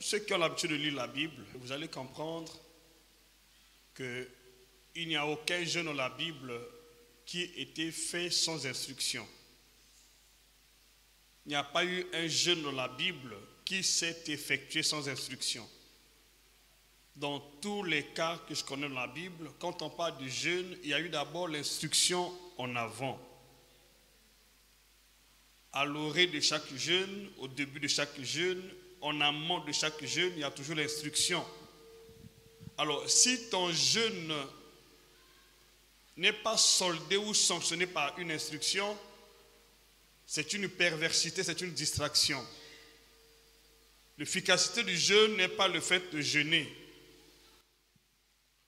ceux qui ont l'habitude de lire la Bible, vous allez comprendre qu'il n'y a aucun jeûne dans la Bible qui ait été fait sans instruction. Il n'y a pas eu un jeûne dans la Bible qui s'est effectué sans instruction. Dans tous les cas que je connais dans la Bible, quand on parle de jeûne, il y a eu d'abord l'instruction en avant. À l'orée de chaque jeûne, au début de chaque jeûne, en amont de chaque jeûne, il y a toujours l'instruction. Alors, si ton jeûne n'est pas soldé ou sanctionné par une instruction, c'est une perversité, c'est une distraction. L'efficacité du jeûne n'est pas le fait de jeûner.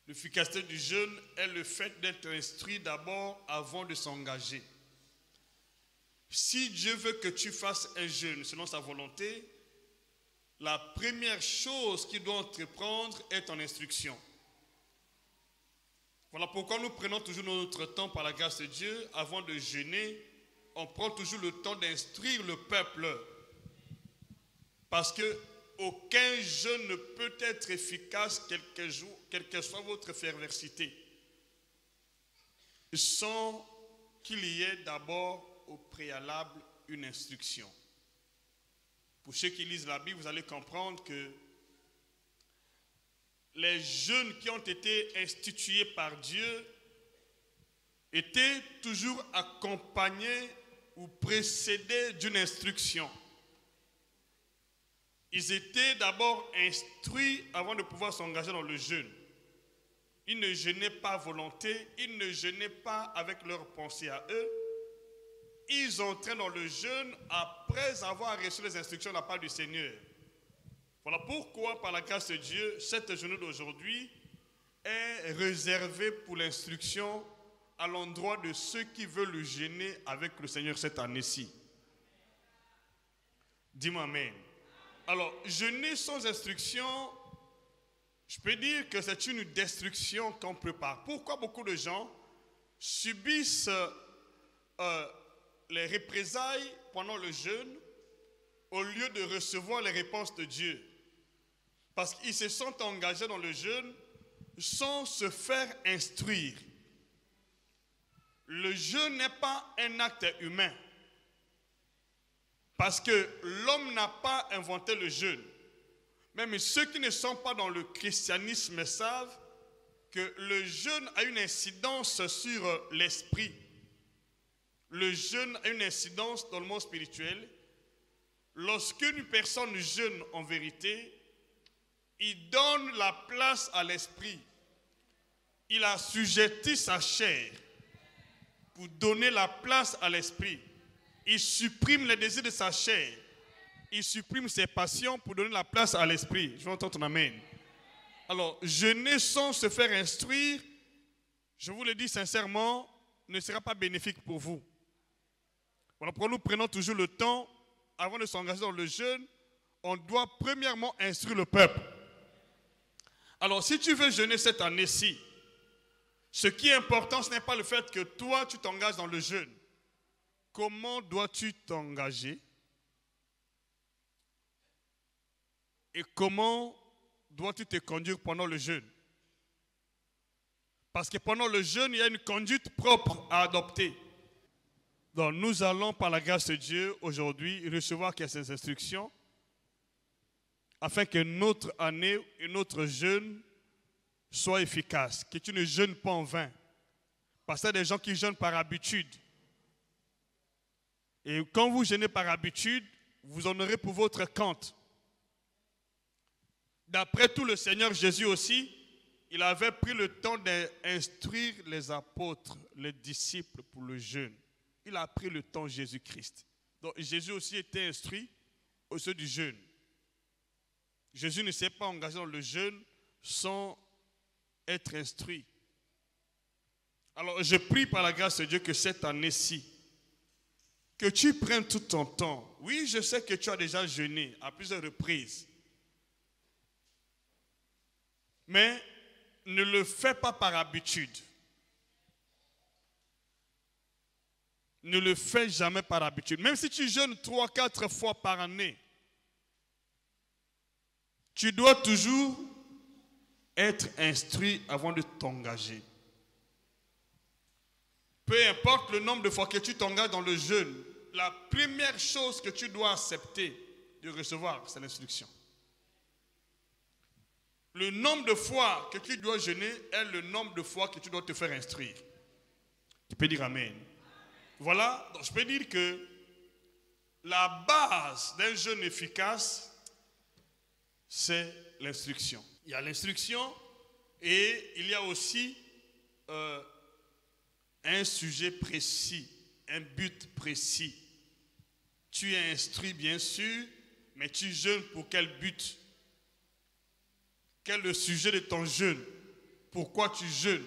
L'efficacité du jeûne est le fait d'être instruit d'abord avant de s'engager. Si Dieu veut que tu fasses un jeûne selon sa volonté, la première chose qu'il doit entreprendre est ton instruction. Voilà pourquoi nous prenons toujours notre temps par la grâce de Dieu. Avant de jeûner, on prend toujours le temps d'instruire le peuple. Parce que aucun jeûne ne peut être efficace quelle que soit votre perversité, sans qu'il y ait d'abord au préalable une instruction. Pour ceux qui lisent la Bible, vous allez comprendre que les jeûnes qui ont été institués par Dieu étaient toujours accompagnés ou précédés d'une instruction. Ils étaient d'abord instruits avant de pouvoir s'engager dans le jeûne. Ils ne jeûnaient pas à volonté, ils ne jeûnaient pas avec leurs pensées à eux. Ils entraient dans le jeûne après avoir reçu les instructions de la part du Seigneur. Voilà pourquoi, par la grâce de Dieu, cette journée d'aujourd'hui est réservée pour l'instruction à l'endroit de ceux qui veulent jeûner avec le Seigneur cette année-ci. Dis-moi amen. Alors, jeûner sans instruction, je peux dire que c'est une destruction qu'on prépare. Pourquoi beaucoup de gens subissent les représailles pendant le jeûne au lieu de recevoir les réponses de Dieu? Parce qu'ils se sont engagés dans le jeûne sans se faire instruire. Le jeûne n'est pas un acte humain. Parce que l'homme n'a pas inventé le jeûne. Même ceux qui ne sont pas dans le christianisme savent que le jeûne a une incidence sur l'esprit. Le jeûne a une incidence dans le monde spirituel. Lorsqu'une personne jeûne en vérité, il donne la place à l'esprit. Il assujettit sa chair pour donner la place à l'esprit. Il supprime les désirs de sa chair. Il supprime ses passions pour donner la place à l'esprit. Je veux entendre ton amen. Alors, jeûner sans se faire instruire, je vous le dis sincèrement, ne sera pas bénéfique pour vous. Voilà pourquoi nous prenons toujours le temps, avant de s'engager dans le jeûne, on doit premièrement instruire le peuple. Alors, si tu veux jeûner cette année-ci, ce qui est important, ce n'est pas le fait que toi, tu t'engages dans le jeûne. Comment dois-tu t'engager? Et comment dois-tu te conduire pendant le jeûne? Parce que pendant le jeûne, il y a une conduite propre à adopter. Donc nous allons, par la grâce de Dieu, aujourd'hui, recevoir ces instructions afin que notre année et notre jeûne soient efficaces. Que tu ne jeûnes pas en vain. Parce qu'il y a des gens qui jeûnent par habitude. Et quand vous jeûnez par habitude, vous en aurez pour votre compte. D'après tout, le Seigneur Jésus aussi, il avait pris le temps d'instruire les apôtres, les disciples pour le jeûne. Il a pris le temps, Jésus-Christ. Donc Jésus aussi était instruit au sujet du jeûne. Jésus ne s'est pas engagé dans le jeûne sans être instruit. Alors je prie par la grâce de Dieu que cette année-ci, que tu prennes tout ton temps. Oui, je sais que tu as déjà jeûné à plusieurs reprises. Mais ne le fais pas par habitude. Ne le fais jamais par habitude. Même si tu jeûnes 3-4 fois par année, Tu dois toujours être instruit avant de t'engager. Peu importe le nombre de fois que tu t'engages dans le jeûne, la première chose que tu dois accepter de recevoir, c'est l'instruction. Le nombre de fois que tu dois jeûner est le nombre de fois que tu dois te faire instruire. Tu peux dire Amen. Voilà, donc je peux dire que la base d'un jeûne efficace, c'est l'instruction. Il y a l'instruction et il y a aussi un sujet précis, un but précis. Tu es instruit bien sûr, mais tu jeûnes pour quel but? Quel est le sujet de ton jeûne? Pourquoi tu jeûnes?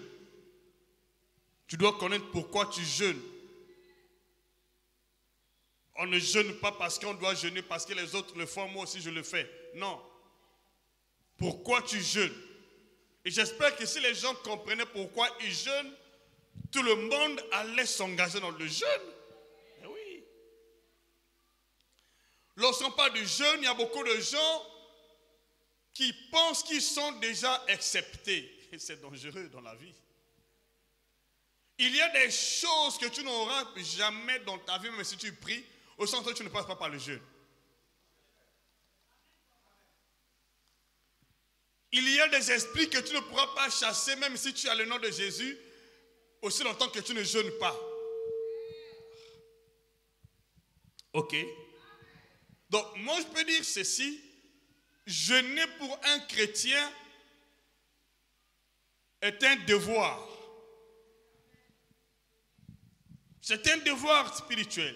Tu dois connaître pourquoi tu jeûnes. On ne jeûne pas parce qu'on doit jeûner, parce que les autres le font, moi aussi je le fais. Non. Pourquoi tu jeûnes? Et j'espère que si les gens comprenaient pourquoi ils jeûnent, tout le monde allait s'engager dans le jeûne. Eh oui. Lorsqu'on parle du jeûne, il y a beaucoup de gens qui pensent qu'ils sont déjà acceptés. Et c'est dangereux dans la vie. Il y a des choses que tu n'auras jamais dans ta vie, même si tu pries, au sens où tu ne passes pas par le jeûne. Il y a des esprits que tu ne pourras pas chasser, même si tu as le nom de Jésus, aussi longtemps que tu ne jeûnes pas. Ok. Donc, moi, je peux dire ceci. Jeûner pour un chrétien est un devoir. C'est un devoir spirituel.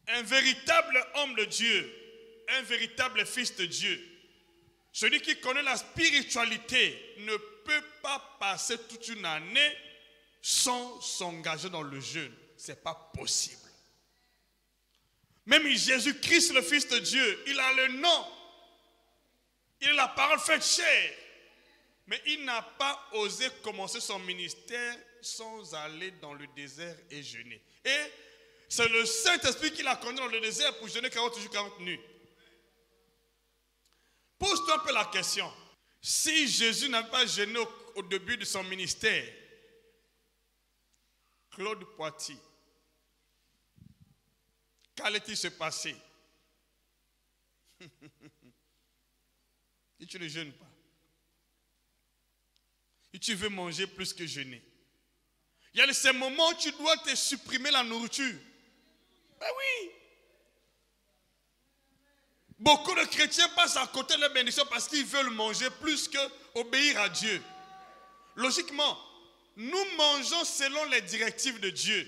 Un véritable homme de Dieu, un véritable fils de Dieu, celui qui connaît la spiritualité ne peut pas passer toute une année sans s'engager dans le jeûne. Ce n'est pas possible. Même Jésus-Christ, le Fils de Dieu, il a le nom. Il a la parole faite chair. Mais il n'a pas osé commencer son ministère sans aller dans le désert et jeûner. Et c'est le Saint-Esprit qui l'a conduit dans le désert pour jeûner 40 jours, 40 nuits. Pose-toi un peu la question. Si Jésus n'avait pas jeûné au début de son ministère, Claude Poitiers, qu'allait-il se passer? Et tu ne jeûnes pas. Et tu veux manger plus que jeûner. Il y a ces moments où tu dois te supprimer la nourriture. Ben oui. Beaucoup de chrétiens passent à côté de la bénédiction parce qu'ils veulent manger plus qu'obéir à Dieu. Logiquement, nous mangeons selon les directives de Dieu.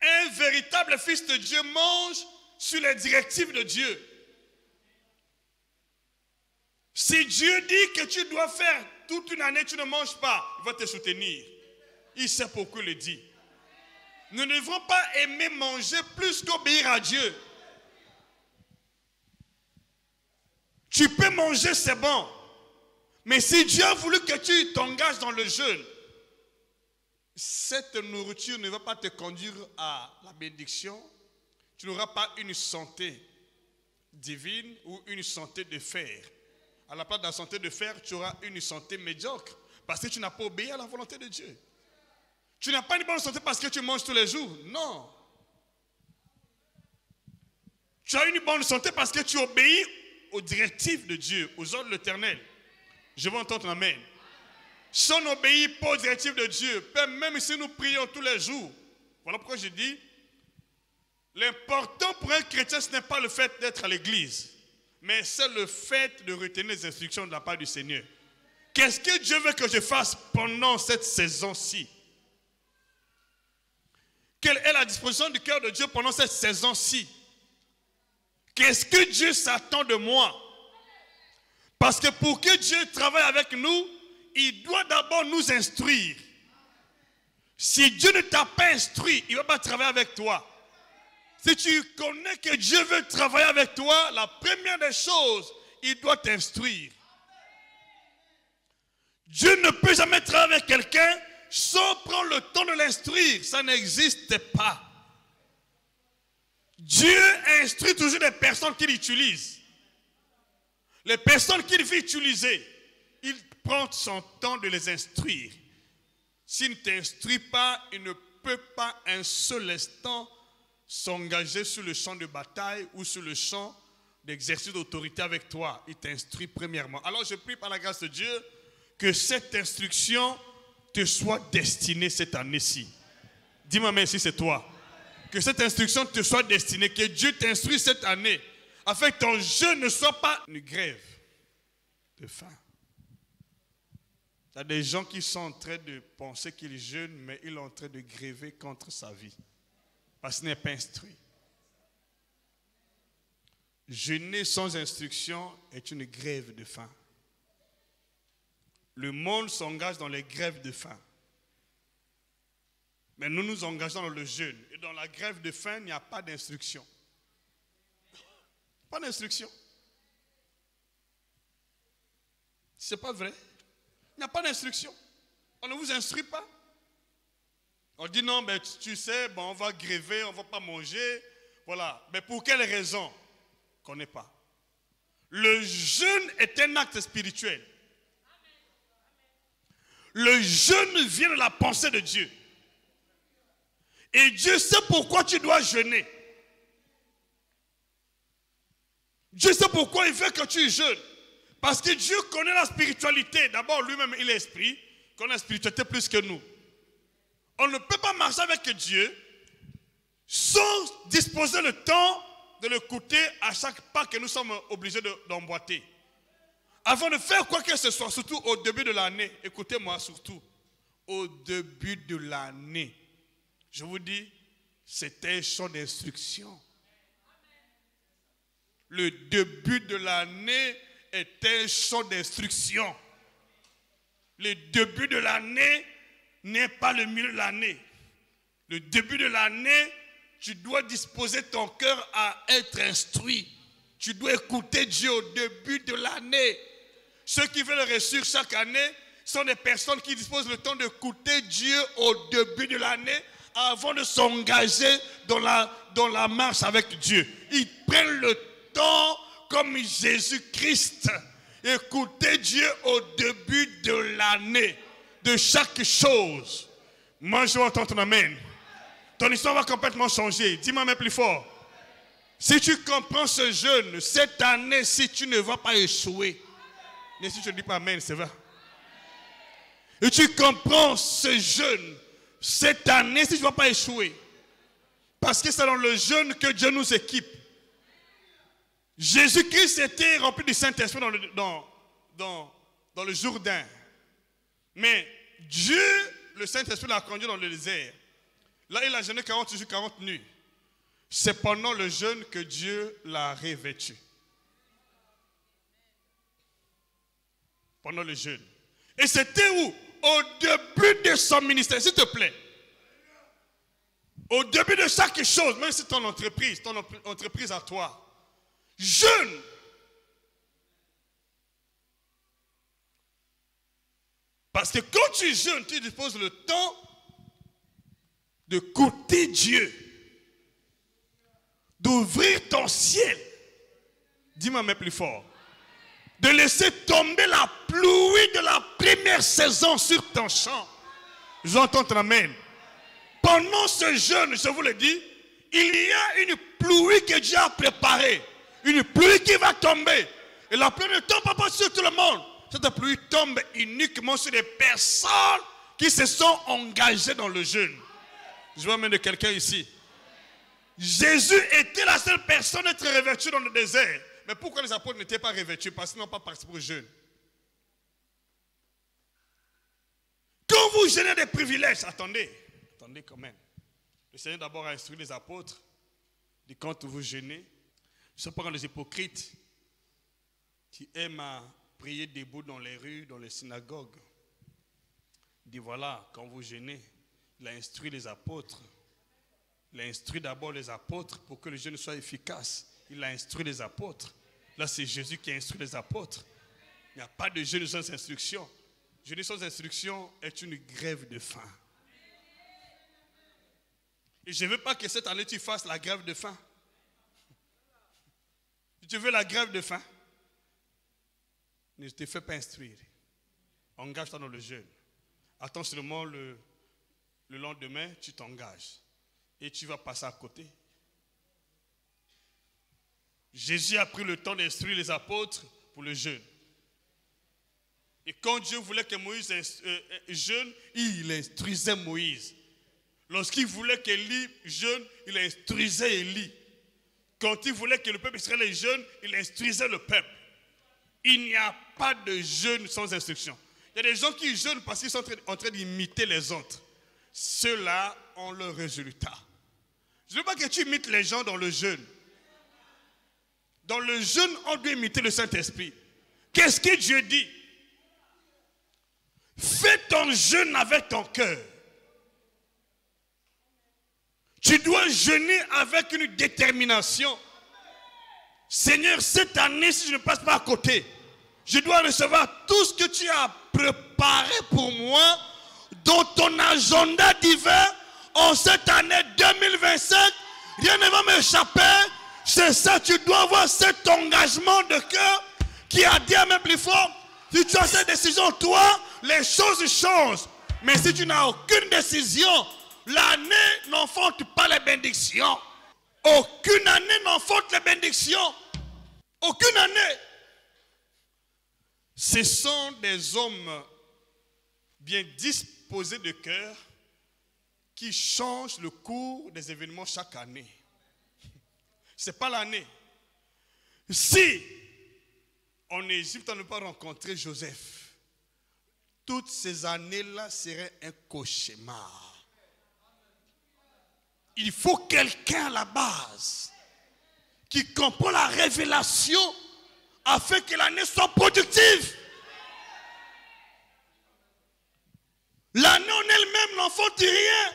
Un véritable fils de Dieu mange sur les directives de Dieu. Si Dieu dit que tu dois faire toute une année, tu ne manges pas, il va te soutenir. Il sait pourquoi il le dit. Nous ne devons pas aimer manger plus qu'obéir à Dieu. Tu peux manger, c'est bon. Mais si Dieu a voulu que tu t'engages dans le jeûne, cette nourriture ne va pas te conduire à la bénédiction. Tu n'auras pas une santé divine ou une santé de fer. À la place de la santé de fer, tu auras une santé médiocre parce que tu n'as pas obéi à la volonté de Dieu. Tu n'as pas une bonne santé parce que tu manges tous les jours. Non. Tu as une bonne santé parce que tu obéis aux directives de Dieu, aux ordres de l'Éternel. Je veux entendre un amen. Si on n'obéit pas aux directives de Dieu, même si nous prions tous les jours, voilà pourquoi je dis, l'important pour un chrétien, ce n'est pas le fait d'être à l'église, mais c'est le fait de retenir les instructions de la part du Seigneur. Qu'est-ce que Dieu veut que je fasse pendant cette saison-ci? Quelle est la disposition du cœur de Dieu pendant cette saison-ci? Qu'est-ce que Dieu s'attend de moi? Parce que pour que Dieu travaille avec nous, il doit d'abord nous instruire. Si Dieu ne t'a pas instruit, il ne va pas travailler avec toi. Si tu connais que Dieu veut travailler avec toi, la première des choses, il doit t'instruire. Dieu ne peut jamais travailler avec quelqu'un sans prendre le temps de l'instruire. Ça n'existe pas. Dieu instruit toujours les personnes qu'il utilise. Les personnes qu'il veut utiliser, il prend son temps de les instruire. S'il ne t'instruit pas, il ne peut pas un seul instant s'engager sur le champ de bataille ou sur le champ d'exercice d'autorité avec toi. Il t'instruit premièrement. Alors je prie par la grâce de Dieu que cette instruction te soit destinée cette année-ci. Dis-moi même si c'est toi. Que cette instruction te soit destinée, que Dieu t'instruise cette année, afin que ton jeûne ne soit pas une grève de faim. Il y a des gens qui sont en train de penser qu'ils jeûnent, mais ils sont en train de gréver contre sa vie. Parce qu'il n'est pas instruit. Jeûner sans instruction est une grève de faim. Le monde s'engage dans les grèves de faim. Mais nous nous engageons dans le jeûne. Et dans la grève de faim, il n'y a pas d'instruction. Pas d'instruction. Ce n'est pas vrai. Il n'y a pas d'instruction. On ne vous instruit pas. On dit non, mais tu sais, bon, on va gréver, on ne va pas manger. Voilà. Mais pour quelle raison? Qu'on n'ait pas. Le jeûne est un acte spirituel. Le jeûne vient de la pensée de Dieu. Et Dieu sait pourquoi tu dois jeûner. Dieu sait pourquoi il veut que tu jeûnes. Parce que Dieu connaît la spiritualité. D'abord, lui-même, il est esprit. Il connaît la spiritualité plus que nous. On ne peut pas marcher avec Dieu sans disposer le temps de l'écouter à chaque pas que nous sommes obligés d'emboîter. Avant de faire quoi que ce soit, surtout au début de l'année, écoutez-moi surtout, au début de l'année, je vous dis, c'est un champ d'instruction. Le début de l'année est un champ d'instruction. Le début de l'année n'est pas le milieu de l'année. Le début de l'année, tu dois disposer ton cœur à être instruit. Tu dois écouter Dieu au début de l'année. Ceux qui veulent réussir chaque année sont des personnes qui disposent le temps d'écouter Dieu au début de l'année avant de s'engager dans la marche avec Dieu. Ils prennent le temps comme Jésus-Christ. Écoutez Dieu au début de l'année, de chaque chose. Moi, je vais entendre ton amen. Ton histoire va complètement changer. Dis-moi même plus fort. Si tu comprends ce jeûne, cette année, si tu ne vas pas échouer. Mais si tu ne dis pas amen, c'est vrai. Et tu comprends ce jeûne, cette année, si tu ne vas pas échouer. Parce que c'est dans le jeûne que Dieu nous équipe. Jésus-Christ était rempli du Saint-Esprit dans le Jourdain. Mais Dieu, le Saint-Esprit, l'a conduit dans le désert. Là, il a jeûné 40 jours, 40 nuits. C'est pendant le jeûne que Dieu l'a revêtu. Pendant le jeûne. Et c'était où? Au début de son ministère, s'il te plaît. Au début de chaque chose, même si ton entreprise à toi. Jeûne. Parce que quand tu jeûnes, tu disposes le temps d'écouter Dieu, d'ouvrir ton ciel, dis-moi même plus fort, de laisser tomber la pluie de la première saison sur ton champ. J'entends ton amen. Pendant ce jeûne, je vous le dis, il y a une pluie que Dieu a préparée, une pluie qui va tomber. Et la pluie ne tombe pas sur tout le monde. Cette pluie tombe uniquement sur les personnes qui se sont engagées dans le jeûne. Je vois même de quelqu'un ici. Jésus était la seule personne à être revêtue dans le désert. Mais pourquoi les apôtres n'étaient pas revêtus? Parce qu'ils n'ont pas participé au jeûne. Quand vous jeûnez des privilèges, attendez quand même. Le Seigneur d'abord a instruit les apôtres. Il dit quand vous jeûnez, ne sont pas comme les hypocrites qui aiment à prier debout dans les rues, dans les synagogues. Il dit voilà, quand vous jeûnez, il a instruit les apôtres. Il a instruit d'abord les apôtres pour que le jeûne soit efficace. Il a instruit les apôtres. Là, c'est Jésus qui a instruit les apôtres. Il n'y a pas de jeûne sans instruction. Jeûner sans instruction est une grève de faim. Et je ne veux pas que cette année tu fasses la grève de faim. Tu veux la grève de faim? Ne te fais pas instruire. Engage-toi dans le jeûne. Attends seulement le lendemain, tu t'engages. Et tu vas passer à côté. Jésus a pris le temps d'instruire les apôtres pour le jeûne. Et quand Dieu voulait que Moïse jeûne, il instruisait Moïse. Lorsqu'il voulait qu'Élie jeûne, il instruisait Élie. Quand il voulait que le peuple israélien jeûne, il instruisait le peuple. Il n'y a pas de jeûne sans instruction. Il y a des gens qui jeûnent parce qu'ils sont en train d'imiter les autres. Ceux-là ont le résultat. Je ne veux pas que tu imites les gens dans le jeûne. Dans le jeûne, on doit imiter le Saint-Esprit. Qu'est-ce que Dieu dit? Fais ton jeûne avec ton cœur. Tu dois jeûner avec une détermination. Seigneur, cette année, si je ne passe pas à côté, je dois recevoir tout ce que tu as préparé pour moi dans ton agenda divin en cette année 2025. Rien ne va m'échapper. C'est ça, tu dois avoir cet engagement de cœur qui a dit à même plus fort. Si tu as cette décision, toi, les choses changent. Mais si tu n'as aucune décision, l'année n'enfante pas les bénédictions. Aucune année n'enfante les bénédictions. Aucune année. Ce sont des hommes bien disposés de cœur qui changent le cours des événements chaque année. Ce n'est pas l'année. Si en Égypte on n'a pas rencontré Joseph, toutes ces années-là seraient un cauchemar. Il faut quelqu'un à la base qui comprend la révélation afin que l'année soit productive. L'année en elle-même n'enfante rien.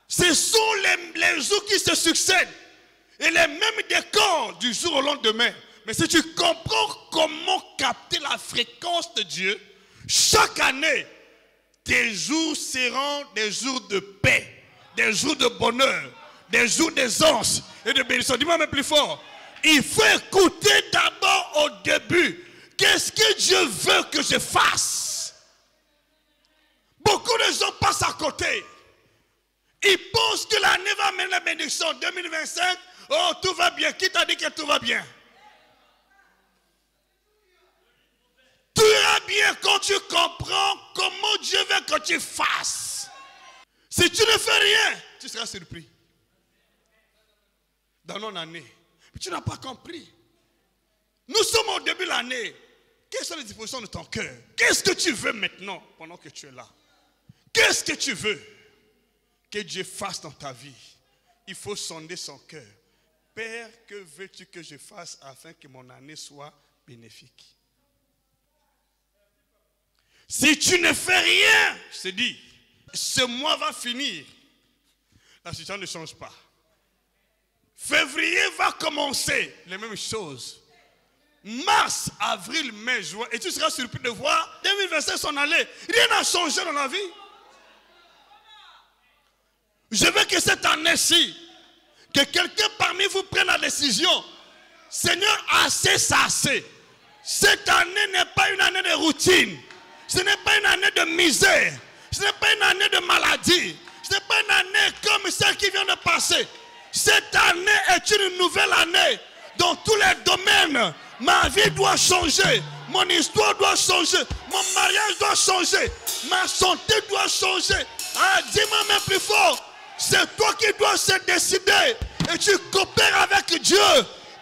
Ce sont les jours qui se succèdent et les mêmes décors du jour au lendemain. Mais si tu comprends comment capter la fréquence de Dieu, chaque année, tes jours seront des jours de paix, des jours de bonheur, des jours d'aisance et de bénédiction. Dis-moi même plus fort. Il faut écouter d'abord au début. Qu'est-ce que Dieu veut que je fasse? Beaucoup de gens passent à côté. Ils pensent que l'année va amener la bénédiction. 2025, oh, tout va bien. Qui t'a dit que tout va bien? Tout ira bien quand tu comprends comment Dieu veut que tu fasses. Si tu ne fais rien, tu seras surpris. Dans mon année. Mais tu n'as pas compris. Nous sommes au début de l'année. Quelles sont les dispositions de ton cœur? Qu'est-ce que tu veux maintenant pendant que tu es là? Qu'est-ce que tu veux que Dieu fasse dans ta vie? Il faut sonder son cœur. Père, que veux-tu que je fasse afin que mon année soit bénéfique? Si tu ne fais rien, je te dis, ce mois va finir. La situation ne change pas. Février va commencer, les mêmes choses. Mars, avril, mai, juin. Et tu seras surpris de voir 2025 s'en aller. Rien n'a changé dans la vie. Je veux que cette année-ci, que quelqu'un parmi vous prenne la décision. Seigneur, assez, c'est assez. Cette année n'est pas une année de routine. Ce n'est pas une année de misère. Ce n'est pas une année de maladie. Ce n'est pas une année comme celle qui vient de passer. Cette année est une nouvelle année. Dans tous les domaines, ma vie doit changer. Mon histoire doit changer. Mon mariage doit changer. Ma santé doit changer. Ah, dis-moi même plus fort. C'est toi qui dois se décider. Et tu coopères avec Dieu.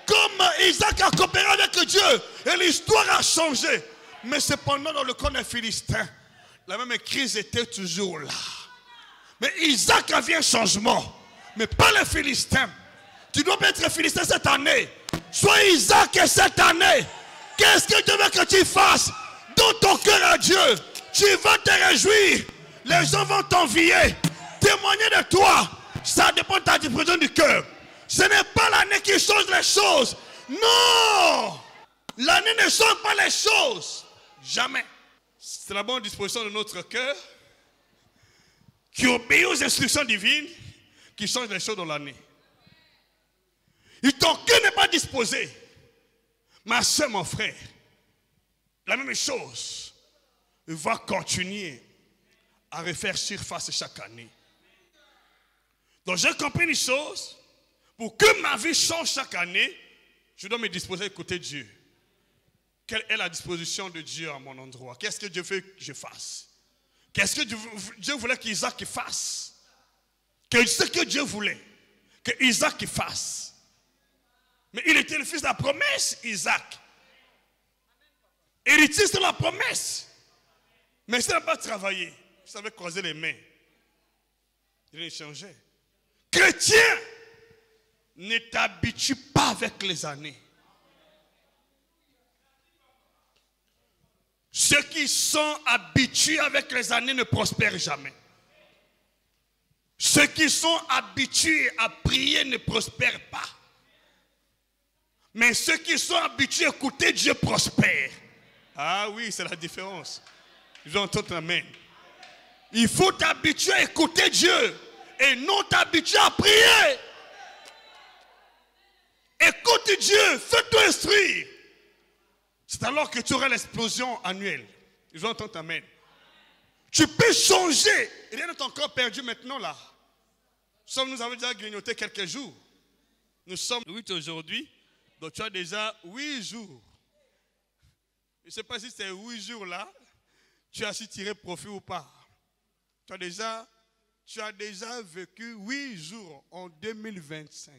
Comme Isaac a coopéré avec Dieu. Et l'histoire a changé. Mais cependant, dans le camp des Philistins, la même crise était toujours là. Mais Isaac a vu un changement. Mais pas les Philistins. Tu dois pas être Philistin cette année. Sois Isaac cette année. Qu'est-ce que tu veux que tu fasses? Dans ton cœur à Dieu, tu vas te réjouir. Les gens vont t'envier. Témoigner de toi. Ça dépend de ta disposition du cœur. Ce n'est pas l'année qui change les choses. Non! L'année ne change pas les choses. Jamais. C'est la bonne disposition de notre cœur qui obéit aux instructions divines qui changent les choses dans l'année. Et ton cœur n'est pas disposé. Ma soeur, mon frère, la même chose va continuer à refaire surface chaque année. Donc j'ai compris une chose, pour que ma vie change chaque année, je dois me disposer à écouter Dieu. Quelle est la disposition de Dieu à mon endroit? Qu'est-ce que Dieu veut que je fasse? Qu'est-ce que Dieu voulait qu'Isaac fasse? Ce que Dieu voulait que Isaac fasse. Mais il était le fils de la promesse, Isaac. Héritier de la promesse. Mais ça n'a pas travaillé. Il savait croiser les mains. Il échangeait. Chrétien, ne t'habitue pas avec les années. Ceux qui sont habitués avec les années ne prospèrent jamais. Ceux qui sont habitués à prier ne prospèrent pas. Mais ceux qui sont habitués à écouter Dieu prospèrent. Ah oui, c'est la différence. Je veux entendre amen. Il faut t'habituer à écouter Dieu et non t'habituer à prier. Écoute Dieu, fais-toi instruire. C'est alors que tu auras l'explosion annuelle. Je veux entendre amen. Tu peux changer. Rien n'est encore perdu maintenant là. Nous avons déjà grignoté quelques jours. Nous sommes le 8 aujourd'hui. Donc tu as déjà 8 jours. Je ne sais pas si ces 8 jours là, tu as su tirer profit ou pas. Tu as déjà vécu 8 jours en 2025.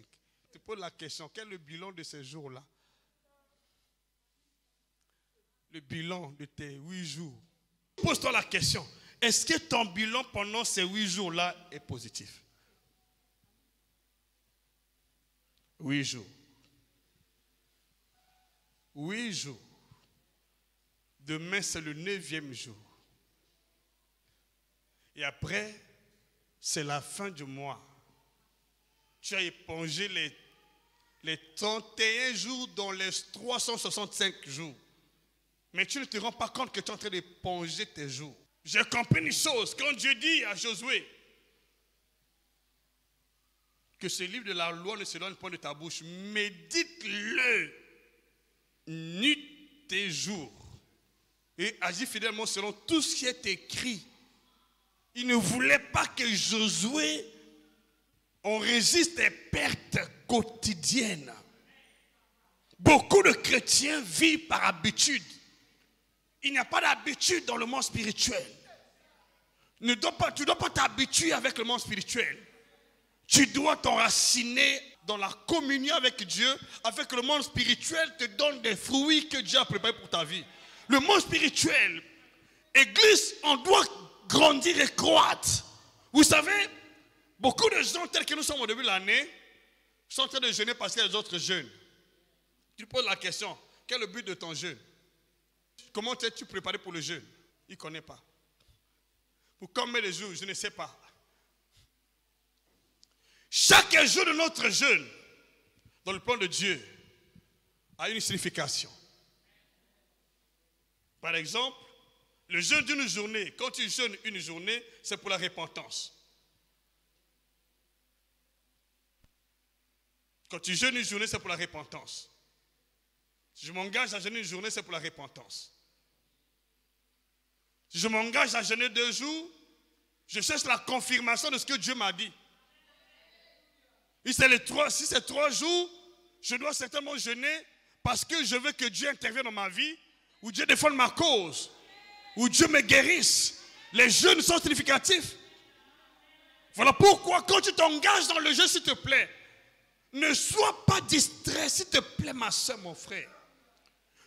Tu poses la question, quel est le bilan de ces jours-là? Le bilan de tes 8 jours. Pose-toi la question, est-ce que ton bilan pendant ces 8 jours-là est positif? 8 jours. 8 jours. Demain, c'est le 9e jour. Et après, c'est la fin du mois. Tu as épongé les 31 jours dans les 365 jours. Mais tu ne te rends pas compte que tu es en train d'éponger tes jours. J'ai compris une chose. Quand Dieu dit à Josué que ce livre de la loi ne s'éloigne point de ta bouche, médite-le nuit et jour. Et agis fidèlement selon tout ce qui est écrit. Il ne voulait pas que Josué enregistre des pertes quotidiennes. Beaucoup de chrétiens vivent par habitude. Il n'y a pas d'habitude dans le monde spirituel. Tu ne dois pas t'habituer avec le monde spirituel. Tu dois t'enraciner dans la communion avec Dieu, afin que le monde spirituel te donne des fruits que Dieu a préparés pour ta vie. Le monde spirituel, Église, on doit grandir et croître. Vous savez, beaucoup de gens tels que nous sommes au début de l'année sont en train de jeûner parce qu'il y a des autres jeûnes. Tu poses la question, quel est le but de ton jeûne? Comment t'es-tu préparé pour le jeûne? Il ne connaît pas. Pour combien de jours? Je ne sais pas. Chaque jour de notre jeûne, dans le plan de Dieu, a une signification. Par exemple, le jeûne d'une journée, quand tu jeûnes une journée, c'est pour la repentance. Quand tu jeûnes une journée, c'est pour la repentance. Si je m'engage à jeûner une journée, c'est pour la repentance. Si je m'engage à jeûner 2 jours, je cherche la confirmation de ce que Dieu m'a dit. Si c'est 3 jours, je dois certainement jeûner parce que je veux que Dieu intervienne dans ma vie, ou Dieu défende ma cause, ou Dieu me guérisse. Les jeûnes sont significatifs. Voilà pourquoi quand tu t'engages dans le jeûne, s'il te plaît, ne sois pas distrait, s'il te plaît, ma soeur, mon frère.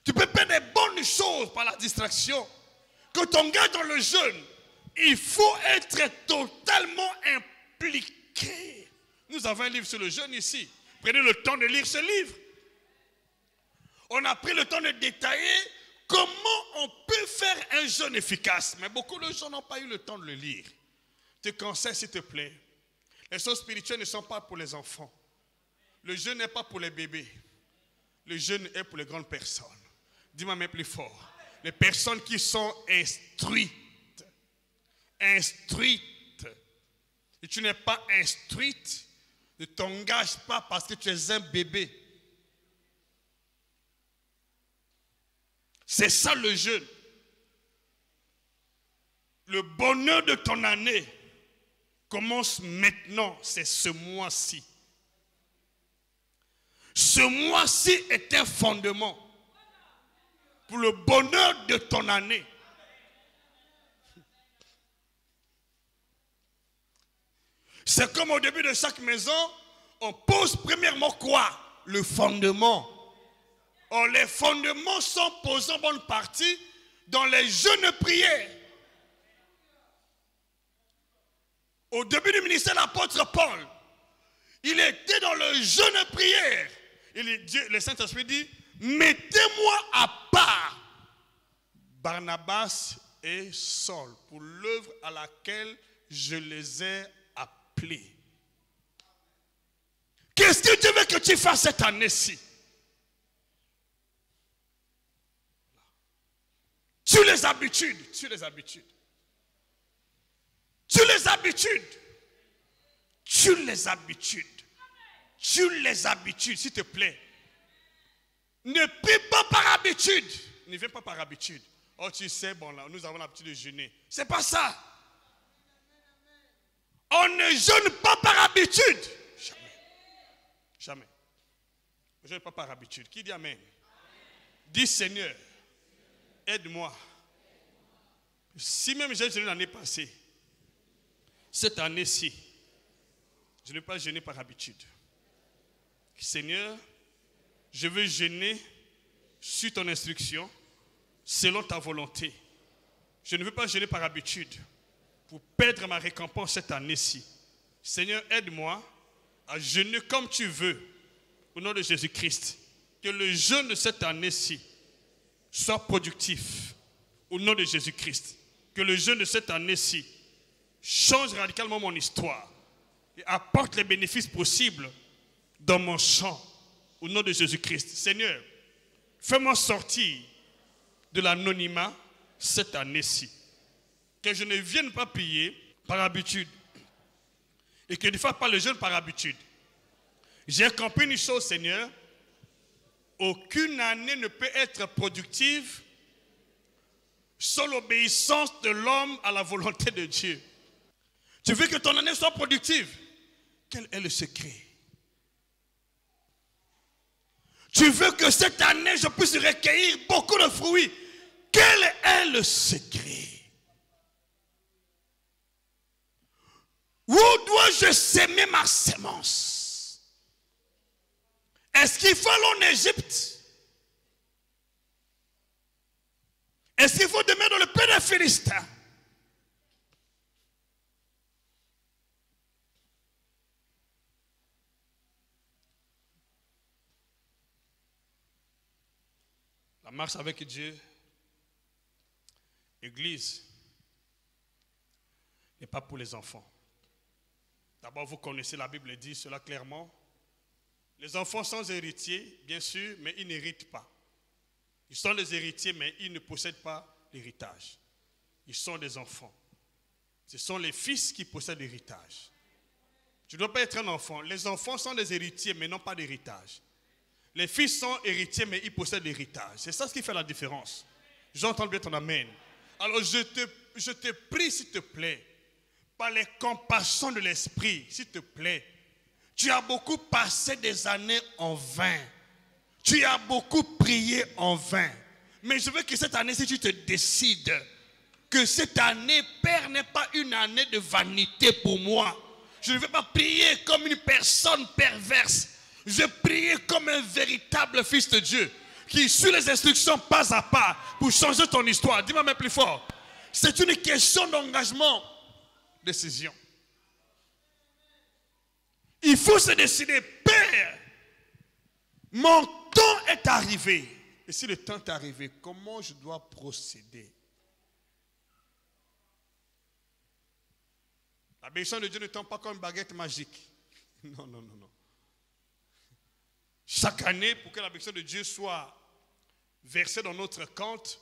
Tu peux perdre des bonnes choses par la distraction. Quand tu t'engages dans le jeûne, il faut être totalement impliqué. Nous avons un livre sur le jeûne ici. Prenez le temps de lire ce livre. On a pris le temps de détailler comment on peut faire un jeûne efficace. Mais beaucoup de gens n'ont pas eu le temps de le lire. Je te conseille, s'il te plaît. Les choses spirituelles ne sont pas pour les enfants. Le jeûne n'est pas pour les bébés. Le jeûne est pour les grandes personnes. Dis-moi même plus fort. Les personnes qui sont instruites. Instruites. Et tu n'es pas instruite. Ne t'engage pas parce que tu es un bébé. C'est ça le jeûne. Le bonheur de ton année commence maintenant, c'est ce mois-ci. Ce mois-ci est un fondement pour le bonheur de ton année. C'est comme au début de chaque maison, on pose premièrement quoi? Le fondement. Or, les fondements sont posés en bonne partie dans les jeûnes prières. Au début du ministère de l'apôtre Paul, il était dans le jeûne prière. Et le Saint-Esprit dit, mettez-moi à part Barnabas et Saul pour l'œuvre à laquelle je les ai appelés. Qu'est-ce que Dieu veut que tu fasses cette année-ci? Tu les habitudes, tu les habitudes. Tu les habitudes. Tu les habitudes. Tu les habitudes, s'il te plaît. Ne prie pas par habitude. Ne viens pas par habitude. Oh, tu sais, bon là, nous avons l'habitude de jeûner. C'est pas ça. On ne jeûne pas par habitude. Jamais. Jamais. On ne jeûne pas par habitude. Qui dit Amen? Dis Seigneur, aide-moi. Si même j'ai jeûné l'année passée, cette année-ci, je ne vais pas jeûner par habitude. Seigneur, je veux jeûner sur ton instruction, selon ta volonté. Je ne veux pas jeûner par habitude pour perdre ma récompense cette année-ci. Seigneur, aide-moi à jeûner comme tu veux, au nom de Jésus-Christ. Que le jeûne de cette année-ci soit productif, au nom de Jésus-Christ. Que le jeûne de cette année-ci change radicalement mon histoire et apporte les bénéfices possibles dans mon champ, au nom de Jésus-Christ. Seigneur, fais-moi sortir de l'anonymat cette année-ci. Que je ne vienne pas prier par habitude et que je ne fasse pas le jeûne par habitude. J'ai compris une chose, Seigneur. Aucune année ne peut être productive sans l'obéissance de l'homme à la volonté de Dieu. Tu veux que ton année soit productive? Quel est le secret? Tu veux que cette année, je puisse recueillir beaucoup de fruits? Quel est le secret? Où dois-je semer ma semence? Est-ce qu'il faut aller en Égypte? Est-ce qu'il faut demeurer dans le pays des Philistins? La marche avec Dieu, Église, n'est pas pour les enfants. D'abord, vous connaissez, la Bible dit cela clairement. Les enfants sont héritiers, bien sûr, mais ils n'héritent pas. Ils sont des héritiers, mais ils ne possèdent pas l'héritage. Ils sont des enfants. Ce sont les fils qui possèdent l'héritage. Tu ne dois pas être un enfant. Les enfants sont des héritiers, mais n'ont pas d'héritage. Les fils sont héritiers, mais ils possèdent l'héritage. C'est ça ce qui fait la différence. J'entends bien ton amen. Alors je te prie, s'il te plaît, par les compassions de l'esprit, s'il te plaît. Tu as beaucoup passé des années en vain. Tu as beaucoup prié en vain. Mais je veux que cette année, si tu te décides que cette année, Père, n'est pas une année de vanité pour moi. Je ne veux pas prier comme une personne perverse. Je priais comme un véritable fils de Dieu qui suit les instructions pas à pas pour changer ton histoire. Dis-moi même plus fort. C'est une question d'engagement, décision. Il faut se décider. Père, mon temps est arrivé. Et si le temps est arrivé, comment je dois procéder? La bénédiction de Dieu ne tombe pas comme une baguette magique. Non, non, non, non. Chaque année, pour que la bénédiction de Dieu soit versée dans notre compte,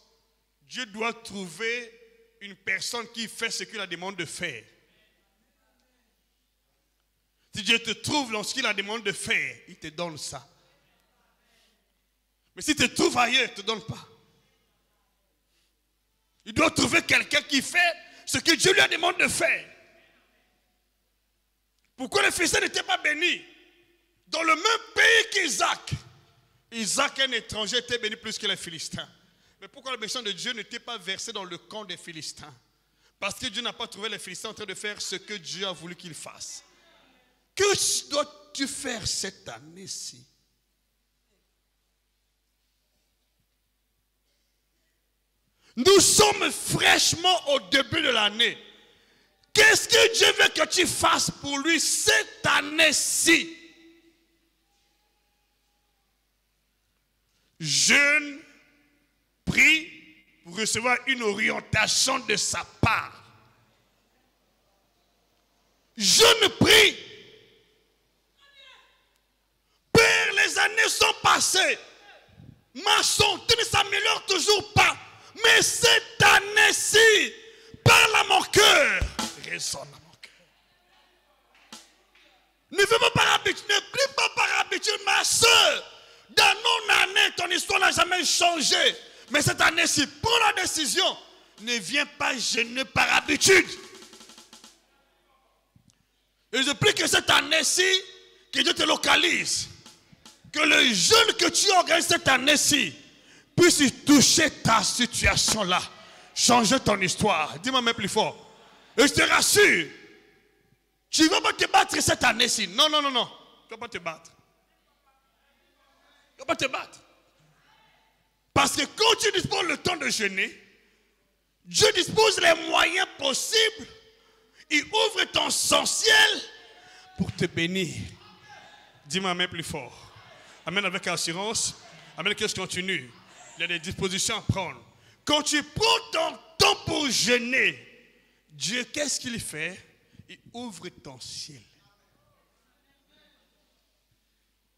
Dieu doit trouver une personne qui fait ce qu'il a demandé de faire. Si Dieu te trouve lorsqu'il a demandé de faire, il te donne ça. Mais si tu te trouves ailleurs, il ne te donne pas. doit trouver quelqu'un qui fait ce que Dieu lui a demandé de faire. Pourquoi les Philistins n'étaient pas bénis? Dans le même pays qu'Isaac. Isaac, un étranger, était béni plus que les Philistins. Mais pourquoi la bénédiction de Dieu n'était pas versée dans le camp des Philistins? Parce que Dieu n'a pas trouvé les Philistins en train de faire ce que Dieu a voulu qu'ils fassent. Que dois-tu faire cette année-ci? Nous sommes fraîchement au début de l'année. Qu'est-ce que Dieu veut que tu fasses pour lui cette année-ci? Jeûne, prie pour recevoir une orientation de sa part. Jeûne, prie. Père, les années sont passées. Ma santé ne s'améliore toujours pas. Mais cette année-ci, parle à mon cœur. Résonne à mon cœur. Ne fais pas par habitude, ne prie pas par habitude, ma soeur. Dans mon année, ton histoire n'a jamais changé. Mais cette année-ci, prends la décision. Ne viens pas jeûner par habitude. Et je prie que cette année-ci, que Dieu te localise. Que le jeûne que tu organises cette année-ci puisse toucher ta situation là. Changer ton histoire. Dis-moi même plus fort. Et je te rassure, tu ne vas pas te battre cette année-ci. Non, non, non, non. Tu ne vas pas te battre. Tu ne vas pas te battre. Parce que quand tu disposes le temps de jeûner, Dieu dispose les moyens possibles. Il ouvre ton ciel pour te bénir. Dis-moi même plus fort. Amen avec assurance. Amen que je continue. Il y a des dispositions à prendre. Quand tu prends ton temps pour jeûner, Dieu, qu'est-ce qu'il fait? Il ouvre ton ciel.